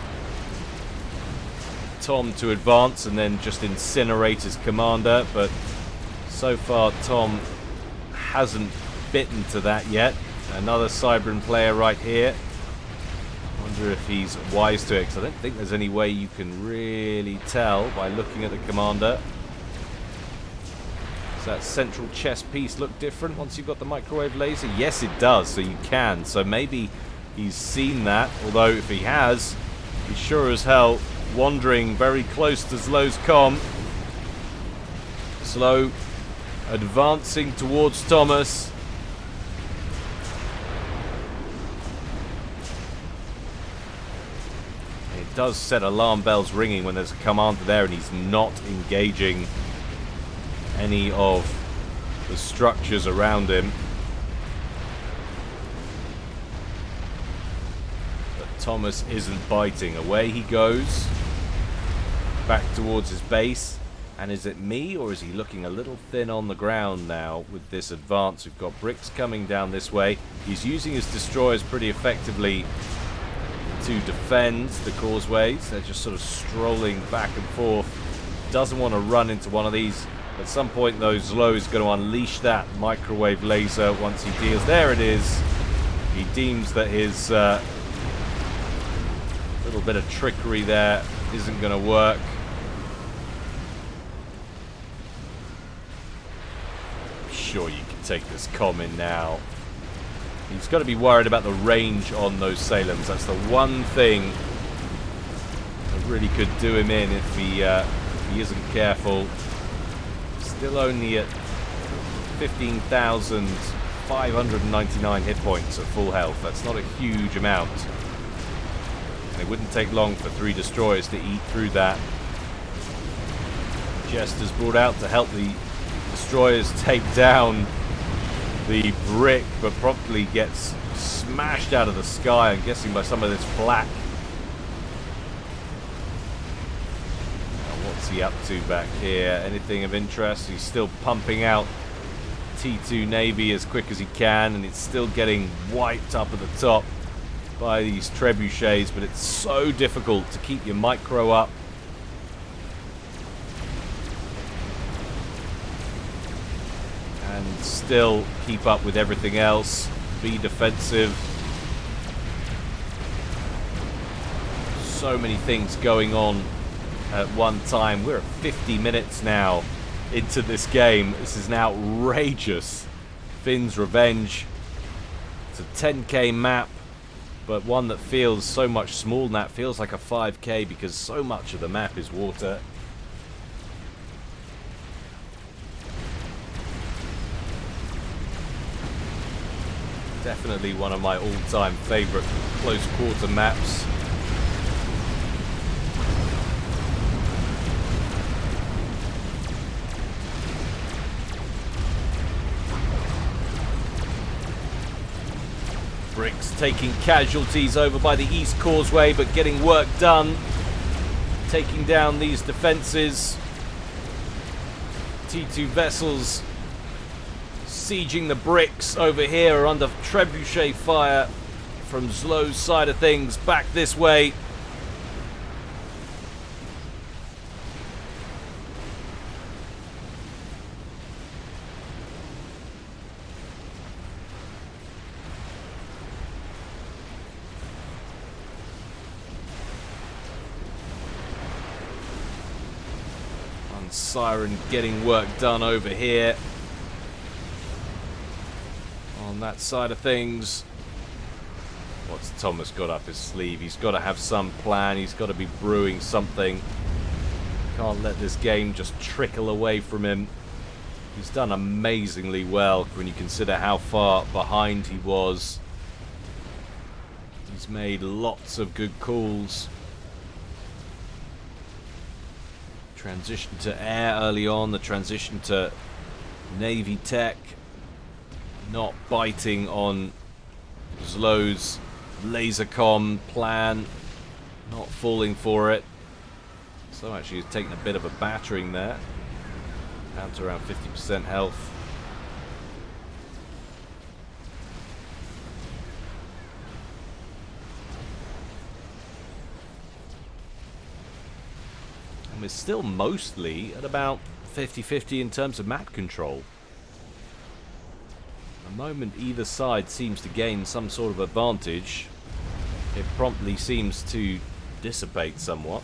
Speaker 1: Tom to advance and then just incinerate his commander, but so far Tom hasn't bitten to that yet. Another Cybran player right here. Wonder if he's wise to it, because I don't think there's any way you can really tell by looking at the commander. Does that central chest piece look different once you've got the microwave laser? Yes, it does, so you can. So maybe he's seen that, although if he has, he's sure as hell wandering very close to ZLO's comm. ZLO advancing towards Thomas. It does set alarm bells ringing when there's a commander there and he's not engaging any of the structures around him. But Thomas isn't biting. Away he goes back towards his base. And is it me, or is he looking a little thin on the ground now with this advance? We've got bricks coming down this way. He's using his destroyers pretty effectively to defend the causeways. They're just sort of strolling back and forth. Doesn't want to run into one of these. At some point, though, ZLO is going to unleash that microwave laser once he deals. There it is. He deems that his little bit of trickery there isn't going to work. Sure, you can take this comm in now. He's got to be worried about the range on those Salems. That's the one thing that really could do him in if he isn't careful. Still only at 15,599 hit points at full health. That's not a huge amount. And it wouldn't take long for 3 destroyers to eat through that. Jester's brought out to help the destroyers take down the brick, but promptly gets smashed out of the sky, I'm guessing by some of this flak. What's he up to back here? Anything of interest? He's still pumping out T2 Navy as quick as he can, and it's still getting wiped up at the top by these trebuchets, but it's so difficult to keep your micro up. And still keep up with everything else. Be defensive. So many things going on at one time. We're at 50 minutes now into this game. This is an outrageous Finn's Revenge. It's a 10k map, but one that feels so much smaller than that. Feels like a 5k because so much of the map is water. Definitely one of my all-time favorite close quarter maps. Bricks taking casualties over by the East Causeway, but getting work done. Taking down these defenses. T2 vessels sieging the bricks over here are under trebuchet fire from ZLO's side of things. Back this way. One Siren getting work done over here. On that side of things. What's Thomas got up his sleeve? He's got to have some plan. He's got to be brewing something. Can't let this game just trickle away from him. He's done amazingly well when you consider how far behind he was. He's made lots of good calls. Transition to air early on, the transition to Navy tech. Not biting on ZLO's lasercom plan. Not falling for it. So actually he's taking a bit of a battering there. Down to around 50% health. And we're still mostly at about 50-50 in terms of map control. The moment either side seems to gain some sort of advantage, it promptly seems to dissipate somewhat.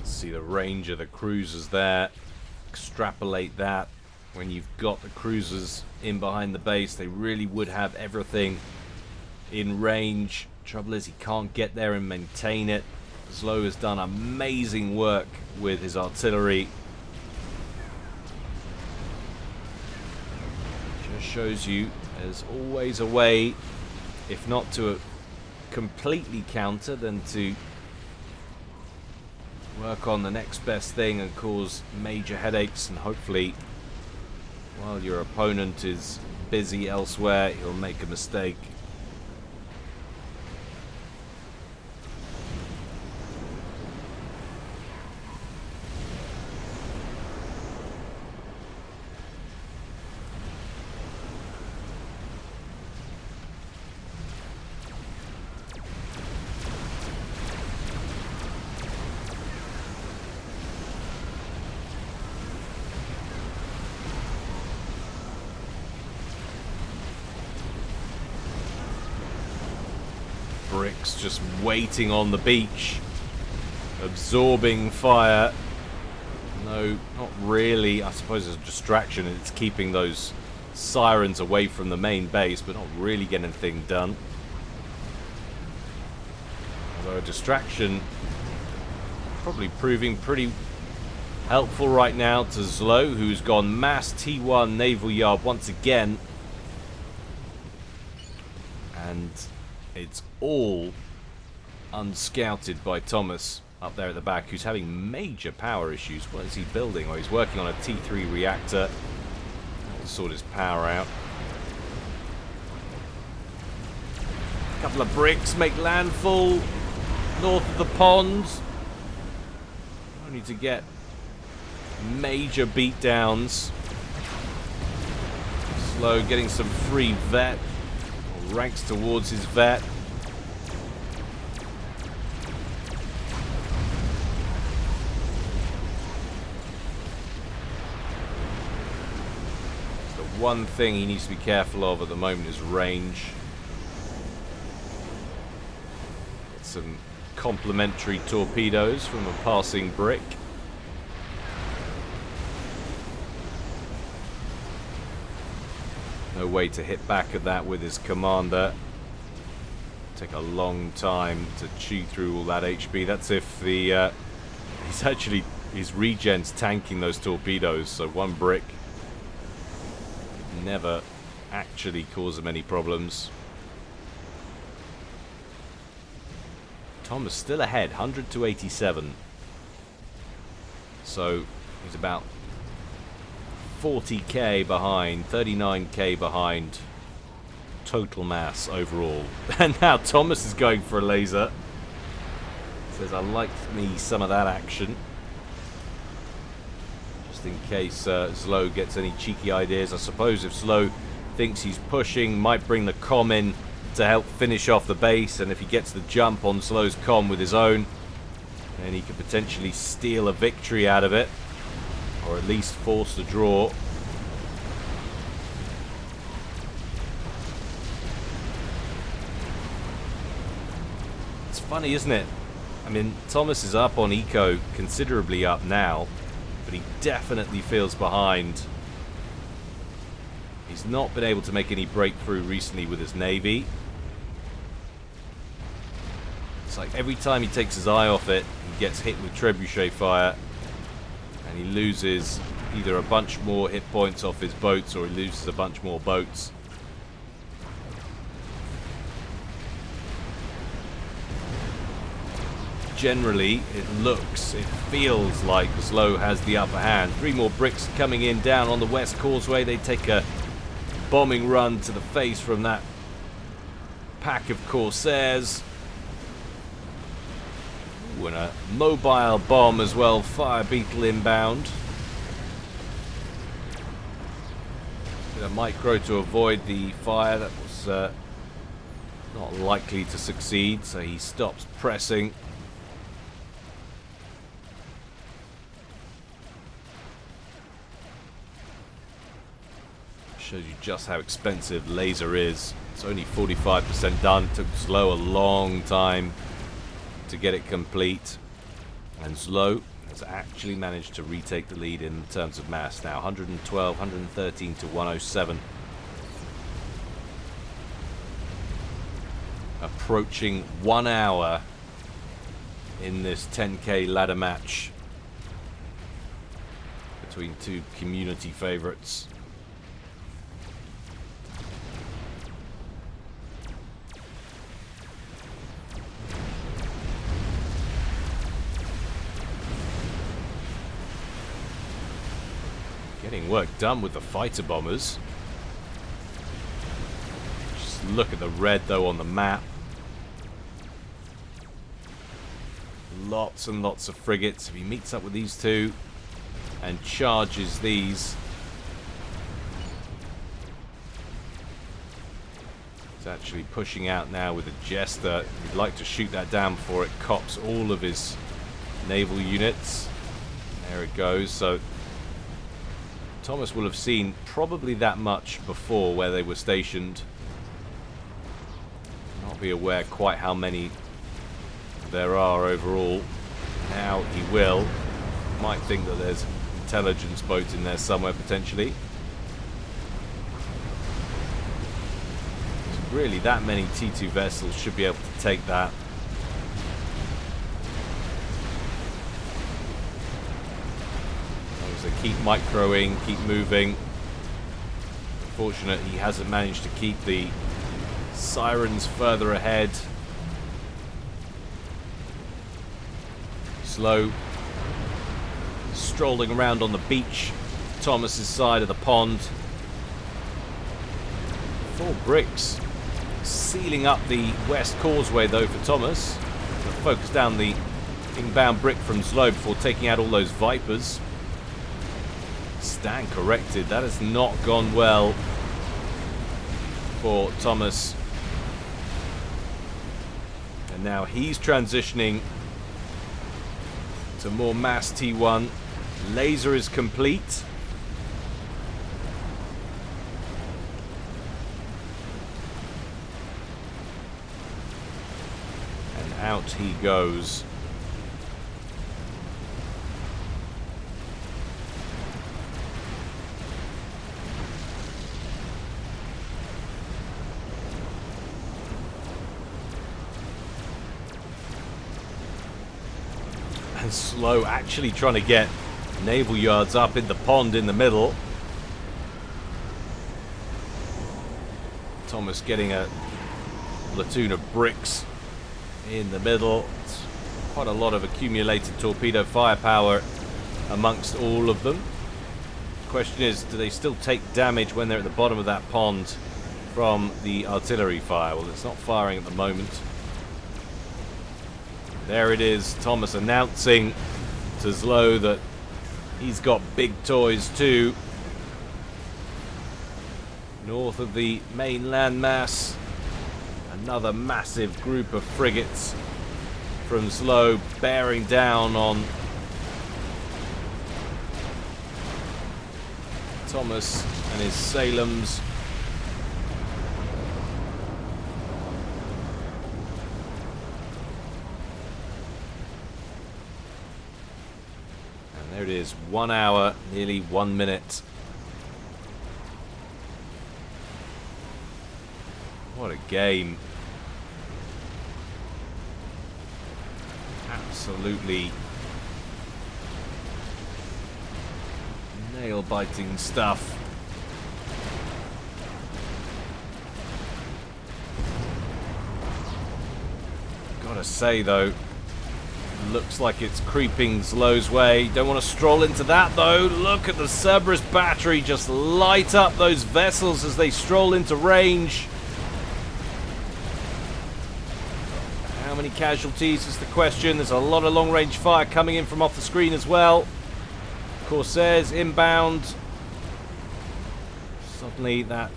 Speaker 1: See the range of the cruisers there. Extrapolate that. When you've got the cruisers in behind the base, they really would have everything in range. Trouble is he can't get there and maintain it. ZLO has done amazing work with his artillery. Just shows you there's always a way, if not to completely counter, then to work on the next best thing and cause major headaches, and hopefully while your opponent is busy elsewhere he'll make a mistake. Bricks just waiting on the beach, absorbing fire. No, not really. I suppose it's a distraction. It's keeping those sirens away from the main base, but not really getting anything done. Although a distraction probably proving pretty helpful right now to ZLO, who's gone mass T1 naval yard once again. And it's all unscouted by Thomas up there at the back, who's having major power issues. What is he building? Well, he's working on a T3 reactor. That'll sort his power out. A couple of bricks make landfall north of the pond. Only to get major beatdowns. ZLO getting some free vet. Ranks towards his vet. The one thing he needs to be careful of at the moment is range. Get some complementary torpedoes from a passing brick. No way to hit back at that with his commander. Take a long time to chew through all that HP. That's if the he's actually, his regen's tanking those torpedoes, so one brick never actually cause him any problems. Thomas still ahead, 100 to 87. So he's about 40k behind, 39k behind total mass overall. And now Thomas is going for a laser. Says, I like me some of that action. Just in case ZLO gets any cheeky ideas. I suppose if ZLO thinks he's pushing, might bring the comm in to help finish off the base, and if he gets the jump on ZLO's comm with his own, then he could potentially steal a victory out of it. Or at least force the draw. It's funny, isn't it? I mean, Thomas is up on eco, considerably up now, but he definitely feels behind. He's not been able to make any breakthrough recently with his navy. It's like every time he takes his eye off it, he gets hit with trebuchet fire, and he loses either a bunch more hit points off his boats, or he loses a bunch more boats. Generally, it feels like ZLO has the upper hand. 3 more bricks coming in down on the west causeway. They take a bombing run to the face from that pack of Corsairs. Ooh, and a mobile bomb as well, Fire Beetle inbound. Bit of micro to avoid the fire. That was not likely to succeed, so he stops pressing. Shows you just how expensive laser is. It's only 45% done. It took ZLO a long time to get it complete, and ZLO has actually managed to retake the lead in terms of mass now. 112, 113 to 107. Approaching 1 hour in this 10k ladder match between 2 community favorites. Getting work done with the fighter bombers. Just look at the red though on the map. Lots and lots of frigates. If he meets up with these 2 and charges these, he's actually pushing out now with a Jester. He'd like to shoot that down before it cops all of his naval units. There it goes. So Thomas will have seen probably that much before where they were stationed. Not be aware quite how many there are overall. Now he will. Might think that there's intelligence boats in there somewhere potentially. So really that many T2 vessels should be able to take that. So keep microing, keep moving. Unfortunate he hasn't managed to keep the sirens further ahead. ZLO strolling around on the beach, Thomas's side of the pond. 4 bricks sealing up the west causeway though for Thomas. Gonna focus down the inbound brick from ZLO before taking out all those Vipers. Stand corrected. That has not gone well for Thomas. And now he's transitioning to more mass T1. Laser is complete. And out he goes. And ZLO actually trying to get naval yards up in the pond in the middle. Thomas getting a platoon of bricks in the middle. It's quite a lot of accumulated torpedo firepower amongst all of them. The question is, do they still take damage when they're at the bottom of that pond from the artillery fire? Well, it's not firing at the moment. There it is, Thomas announcing to ZLO that he's got big toys too. North of the main landmass, another massive group of frigates from ZLO bearing down on Thomas and his Salems. There it is. 1 hour, nearly 1 minute. What a game. Absolutely nail-biting stuff. Gotta say, though, looks like it's creeping ZLO's way. Don't want to stroll into that, though. Look at the Cerberus battery just light up those vessels as they stroll into range. How many casualties is the question. There's a lot of long-range fire coming in from off the screen as well. Corsairs inbound. Suddenly that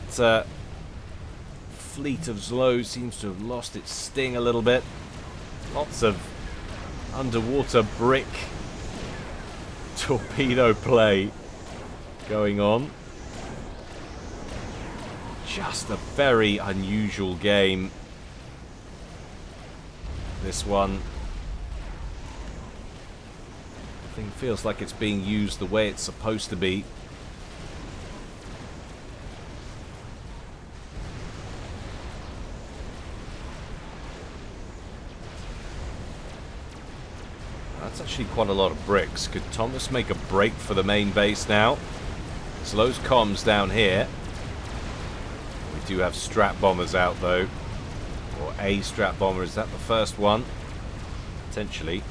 Speaker 1: fleet of ZLO seems to have lost its sting a little bit. Lots of underwater brick torpedo play going on. Just a very unusual game, this one. The thing feels like it's being used the way it's supposed to be. That's actually quite a lot of bricks. Could Thomas make a break for the main base now? ZLO's comms down here. We do have strat bombers out though. Or a strat bomber. Is that the first one? Potentially.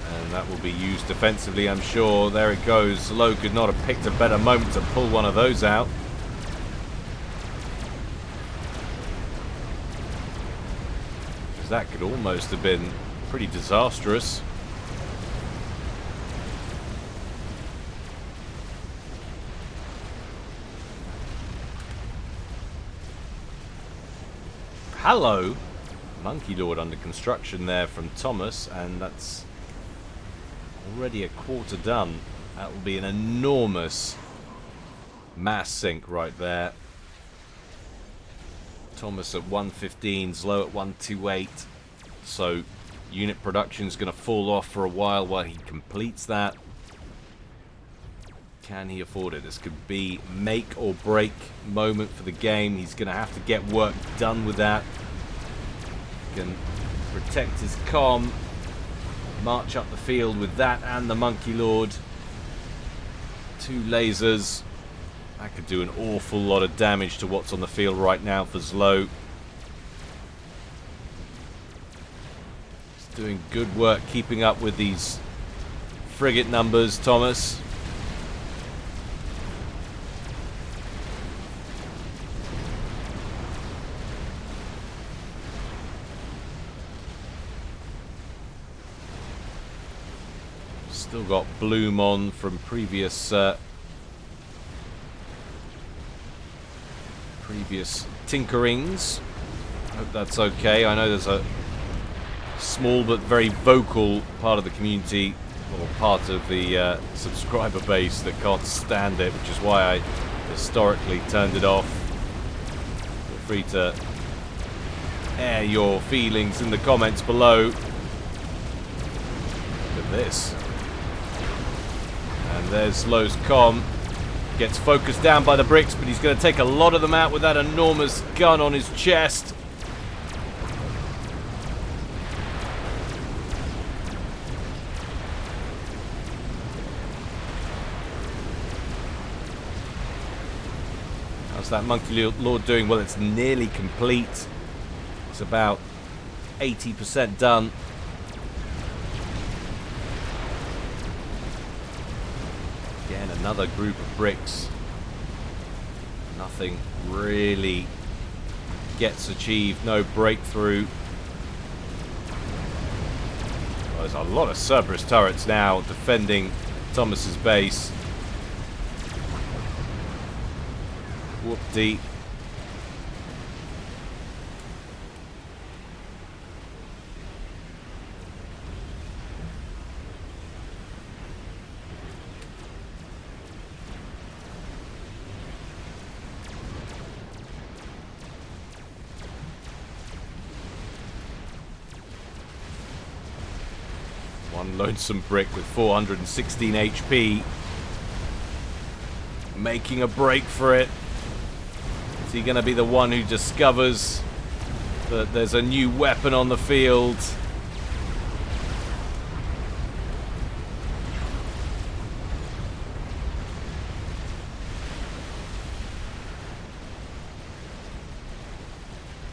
Speaker 1: And that will be used defensively, I'm sure. There it goes. ZLO could not have picked a better moment to pull one of those out. That could almost have been pretty disastrous. Hello! Monkey Lord under construction there from Thomas, and that's already a quarter done. That will be an enormous mass sink right there. Thomas at 115, ZLO at 128. So unit production is going to fall off for a while he completes that. Can he afford it? This could be make or break moment for the game. He's going to have to get work done with that. He can protect his comm, march up the field with that and the Monkey Lord. 2 lasers. That could do an awful lot of damage to what's on the field right now for ZLO. He's doing good work keeping up with these frigate numbers, Thomas. Still got Bloom on from previous tinkerings. Hope that's okay. I know there's a small but very vocal part of the community, or part of the subscriber base, that can't stand it, which is why I historically turned it off. Feel free to air your feelings in the comments below. Look at this. And there's ZLO's comm. Gets focused down by the bricks, but he's going to take a lot of them out with that enormous gun on his chest. How's that Monkey Lord doing? Well, it's nearly complete. It's about 80% done. Again, another group of bricks. Nothing really gets achieved. No breakthrough. Well, there's a lot of Cerberus turrets now defending Thomas's base. Whoop-dee. One lonesome brick with 416 HP. Making a break for it. Is he going to be the one who discovers that there's a new weapon on the field?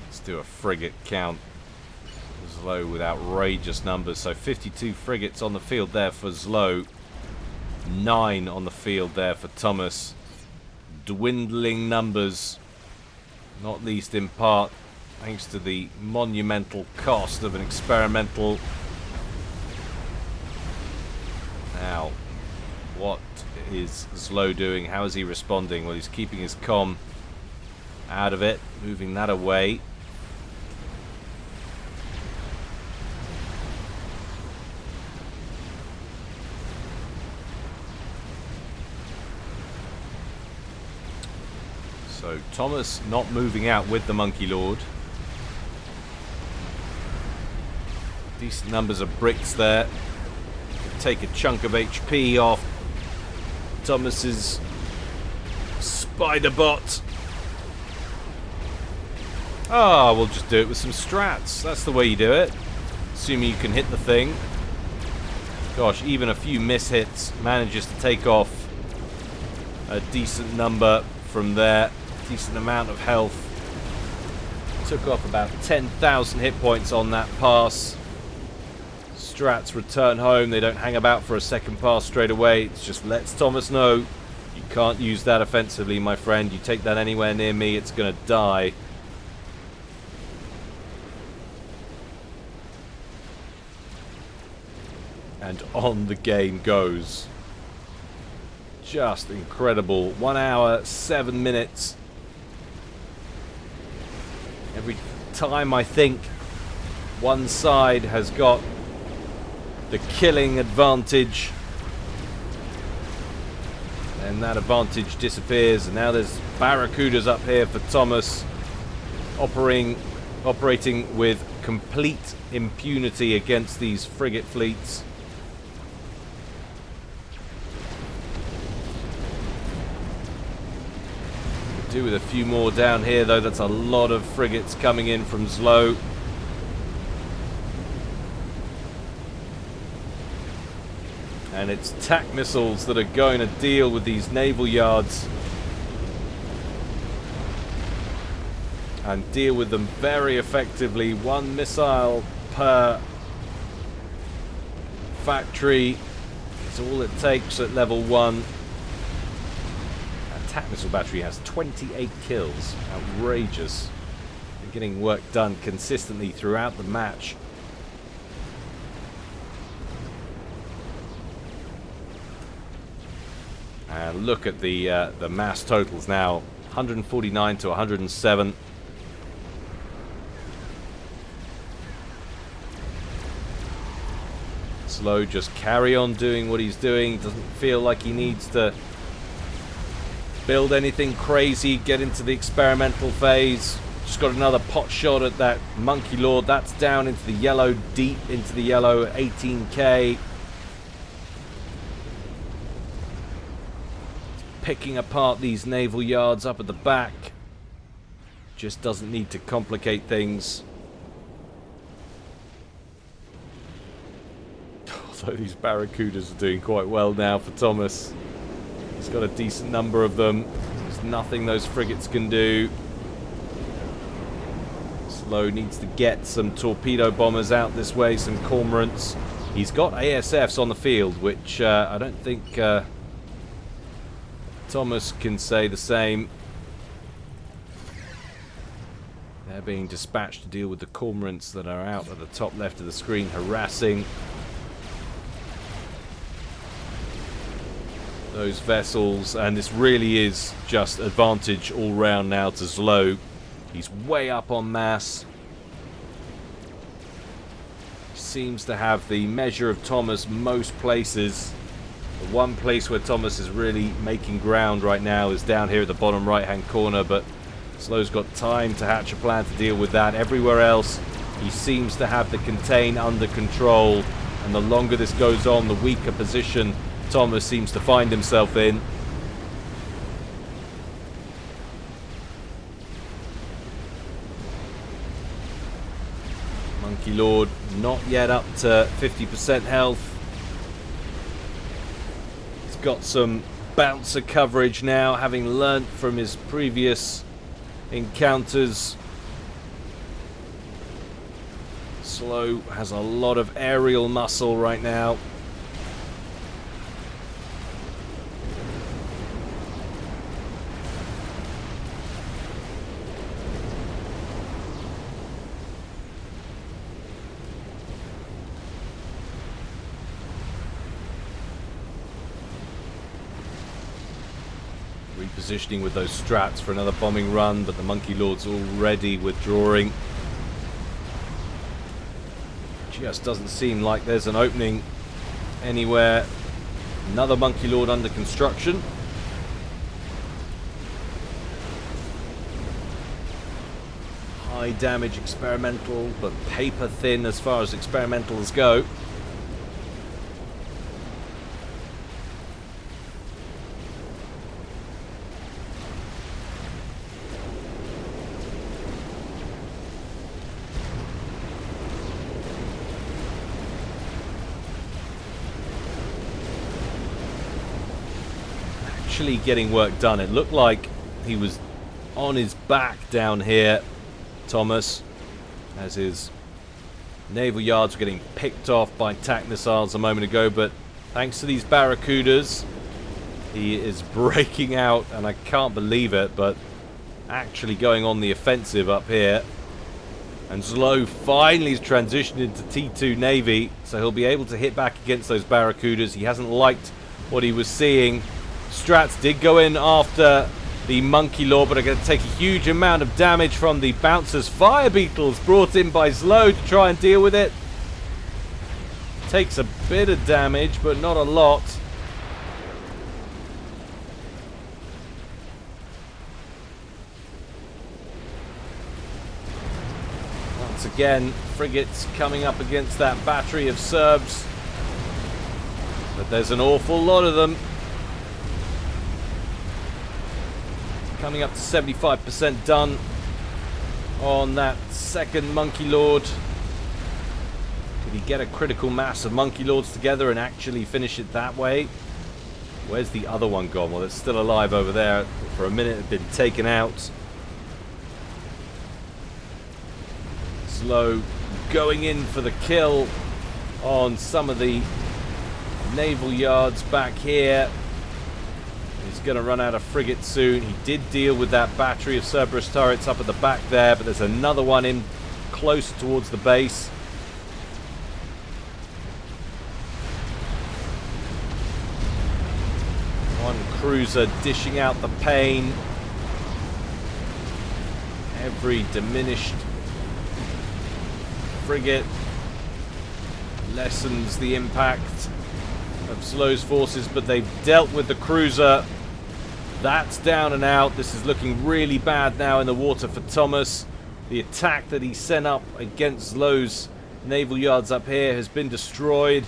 Speaker 1: Let's do a frigate count. ZLO with outrageous numbers. So 52 frigates on the field there for ZLO. 9 on the field there for Thomas. Dwindling numbers, not least in part thanks to the monumental cost of an experimental. Now, what is ZLO doing? How is he responding? Well, he's keeping his comm out of it, moving that away. So Thomas not moving out with the Monkey Lord. Decent numbers of bricks there. Take a chunk of HP off Thomas's spider bot. Ah, we'll just do it with some strats. That's the way you do it. Assuming you can hit the thing. Gosh, even a few mishits manages to take off a decent number from there. Decent amount of health. Took off about 10,000 hit points on that pass. Strats return home. They don't hang about for a second pass straight away. It just lets Thomas know, you can't use that offensively, my friend. You take that anywhere near me, it's going to die. And on the game goes. Just incredible. 1 hour, 7 minutes. Every time I think one side has got the killing advantage, and that advantage disappears, and now there's Barracudas up here for Thomas, operating with complete impunity against these frigate fleets. Do with a few more down here, though. That's a lot of frigates coming in from ZLO. And it's TAC missiles that are going to deal with these naval yards and deal with them very effectively. 1 missile per factory is all it takes at level 1. TAC missile battery has 28 kills. Outrageous. They're getting work done consistently throughout the match. And look at the mass totals now. 149 to 107. ZLO just carry on doing what he's doing. Doesn't feel like he needs to build anything crazy, get into the experimental phase. Just got another pot shot at that Monkey Lord. That's down into the yellow, deep into the yellow, 18k. Picking apart these naval yards up at the back. Just doesn't need to complicate things. Although these Barracudas are doing quite well now for Thomas. He's got a decent number of them. There's nothing those frigates can do. ZLO needs to get some torpedo bombers out this way, some cormorants. He's got ASFs on the field, which I don't think Thomas can say the same. They're being dispatched to deal with the cormorants that are out at the top left of the screen, harassing those vessels, and this really is just advantage all round now to ZLO. He's way up on mass. Seems to have the measure of Thomas most places. The one place where Thomas is really making ground right now is down here at the bottom right hand corner, but ZLO's got time to hatch a plan to deal with that. Everywhere else he seems to have the contain under control. And the longer this goes on, the weaker position Thomas seems to find himself in. Monkey Lord not yet up to 50% health. He's got some bouncer coverage now, having learnt from his previous encounters. ZLO has a lot of aerial muscle right now. Repositioning with those strats for another bombing run, but the Monkey Lord's already withdrawing. Just doesn't seem like there's an opening anywhere. Another Monkey Lord under construction. High damage experimental, but paper thin as far as experimentals go. Actually getting work done. It looked like he was on his back down here, Thomas, as his naval yards were getting picked off by TAC missiles a moment ago, but thanks to these Barracudas, he is breaking out, and I can't believe it, but actually going on the offensive up here. And ZLO finally has transitioned into T2 Navy, so he'll be able to hit back against those Barracudas. He hasn't liked what he was seeing. Strats did go in after the Monkey Lord, but are going to take a huge amount of damage from the Bouncers. Fire Beetles brought in by ZLO to try and deal with it. Takes a bit of damage, but not a lot. Once again, frigates coming up against that battery of Serbs. But there's an awful lot of them. Coming up to 75% done on that second Monkey Lord. Did he get a critical mass of Monkey Lords together and actually finish it that way? Where's the other one gone? Well, it's still alive over there. For a minute, it had been taken out. ZLO going in for the kill on some of the naval yards back here. He's going to run out of frigates soon. He did deal with that battery of Cerberus turrets up at the back there, but there's another one in closer towards the base. One cruiser dishing out the pain. Every diminished frigate lessens the impact of ZLO's forces, but they've dealt with the cruiser. That's down and out. This is looking really bad now in the water for Thomas. The attack that he sent up against ZLO's naval yards up here has been destroyed.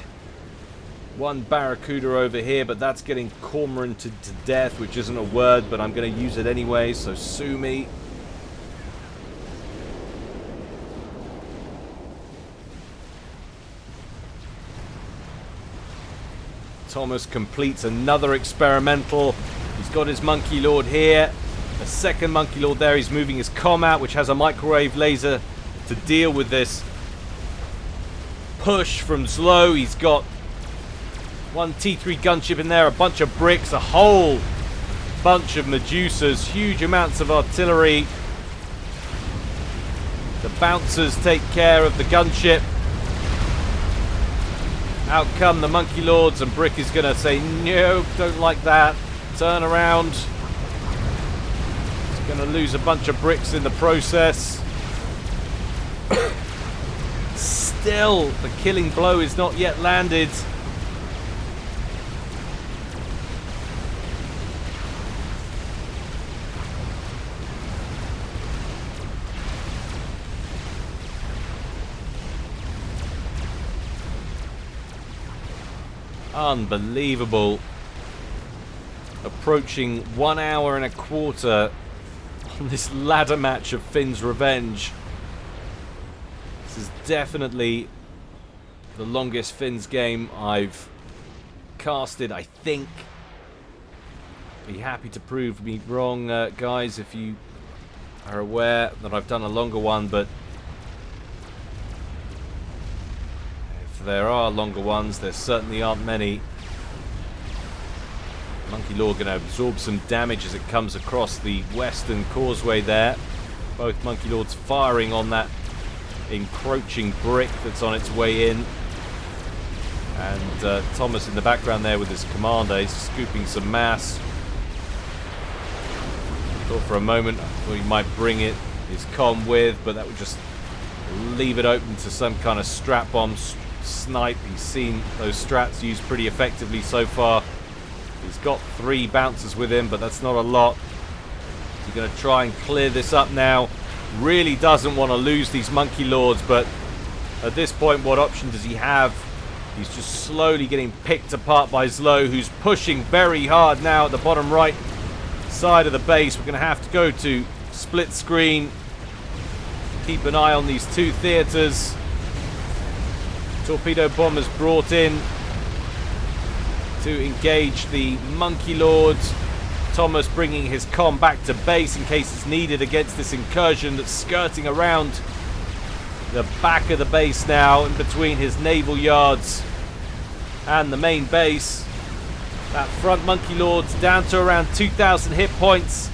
Speaker 1: One Barracuda over here, but that's getting cormoranted to death, which isn't a word, but I'm going to use it anyway, so sue me. Thomas completes another experimental. He's got his Monkey Lord here. The second Monkey Lord there. He's moving his comm out, which has a microwave laser to deal with this push from ZLO. He's got one T3 gunship in there, a bunch of bricks, a whole bunch of Medusas, huge amounts of artillery. The Bouncers take care of the gunship. Out come the Monkey Lords, and Brick is going to say, no, don't like that. Turn around. He's going to lose a bunch of bricks in the process. Still, the killing blow is not yet landed. Unbelievable. Approaching 1 hour and a quarter on this ladder match of Finn's Revenge. This is definitely the longest Finn's game I've casted, I think. Be happy to prove me wrong, guys, if you are aware that I've done a longer one, but if there are longer ones, there certainly aren't many. Monkey Lord going to absorb some damage as it comes across the western causeway there. Both Monkey Lords firing on that encroaching brick that's on its way in. And Thomas in the background there with his commander, he's scooping some mass. Thought for a moment I thought he might bring it his comm with, but that would just leave it open to some kind of strap bomb snipe. He's seen those strats used pretty effectively so far. He's got 3 bouncers with him, but that's not a lot. He's going to try and clear this up now. Really doesn't want to lose these Monkey Lords, but at this point, what option does he have? He's just slowly getting picked apart by ZLO, who's pushing very hard now at the bottom right side of the base. We're going to have to go to split screen. Keep an eye on these 2 theaters. Torpedo bombers brought in to engage the Monkey Lords. Thomas bringing his comm back to base in case it's needed against this incursion that's skirting around the back of the base now, in between his naval yards and the main base. That front Monkey Lord's down to around 2,000 hit points.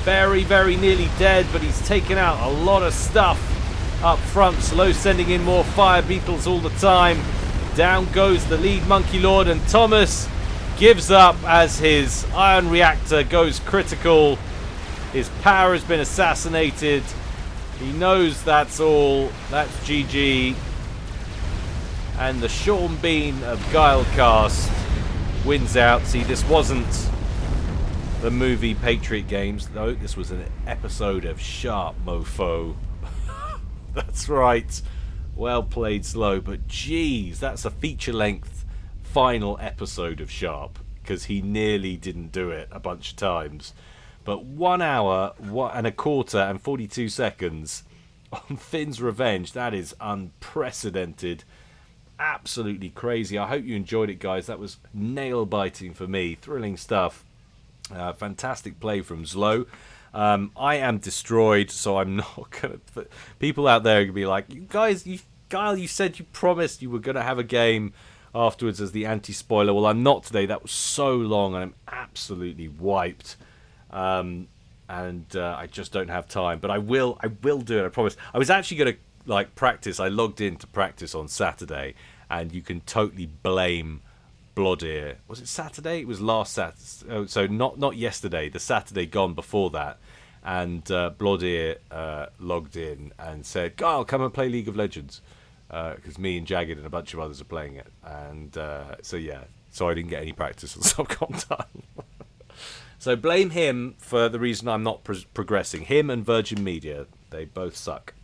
Speaker 1: Very, very nearly dead, but he's taken out a lot of stuff up front. ZLO sending in more fire beetles all the time. Down goes the lead Monkey Lord, and Thomas gives up as his ion reactor goes critical. His power has been assassinated. He knows that's all. That's GG. And the Sean Bean of Guilecast wins out. See, this wasn't the movie Patriot Games, though. This was an episode of Sharp Mofo. That's right. Well played, ZLO, but geez, that's a feature-length final episode of Sharp, because he nearly didn't do it a bunch of times. But 1 hour and a quarter and 42 seconds on Finn's Revenge, that is unprecedented. Absolutely crazy. I hope you enjoyed it, guys. That was nail-biting for me. Thrilling stuff. Fantastic play from ZLO. I am destroyed, so I'm not going to... People out there are going to be like, you guys, Guile, you said you promised you were going to have a game afterwards as the anti-spoiler. Well, I'm not today. That was so long, and I'm absolutely wiped. And I just don't have time. But I will do it, I promise. I was actually going to practice. I logged in to practice on Saturday, and you can totally blame Blodir. Was it Saturday? It was last Saturday. Oh, so not yesterday, the Saturday gone before that. And Blodir logged in and said, Guile, come and play League of Legends. Because me and Jagged and a bunch of others are playing it. And so yeah, so I didn't get any practice on Subcom time. So blame him for the reason I'm not progressing. Him and Virgin Media, they both suck.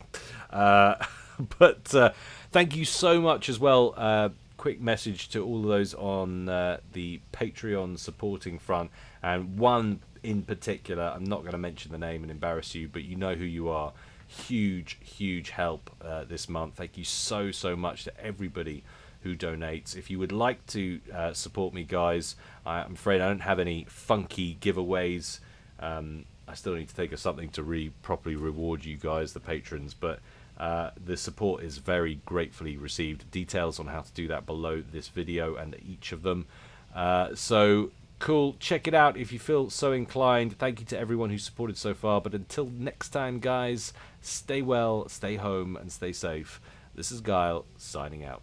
Speaker 1: But thank you so much as well. Quick message to all of those on the Patreon supporting front, and one in particular, I'm not going to mention the name and embarrass you, but you know who you are. Huge help this month. Thank you so much to everybody who donates. If you would like to support me, guys, I'm afraid I don't have any funky giveaways. I still need to think of something to properly reward you guys, the patrons, but the support is very gratefully received. Details on how to do that below this video and each of them. So cool, check it out if you feel so inclined. Thank you to everyone who's supported so far, but until next time, guys, stay well, stay home, and stay safe. This is Guile signing out.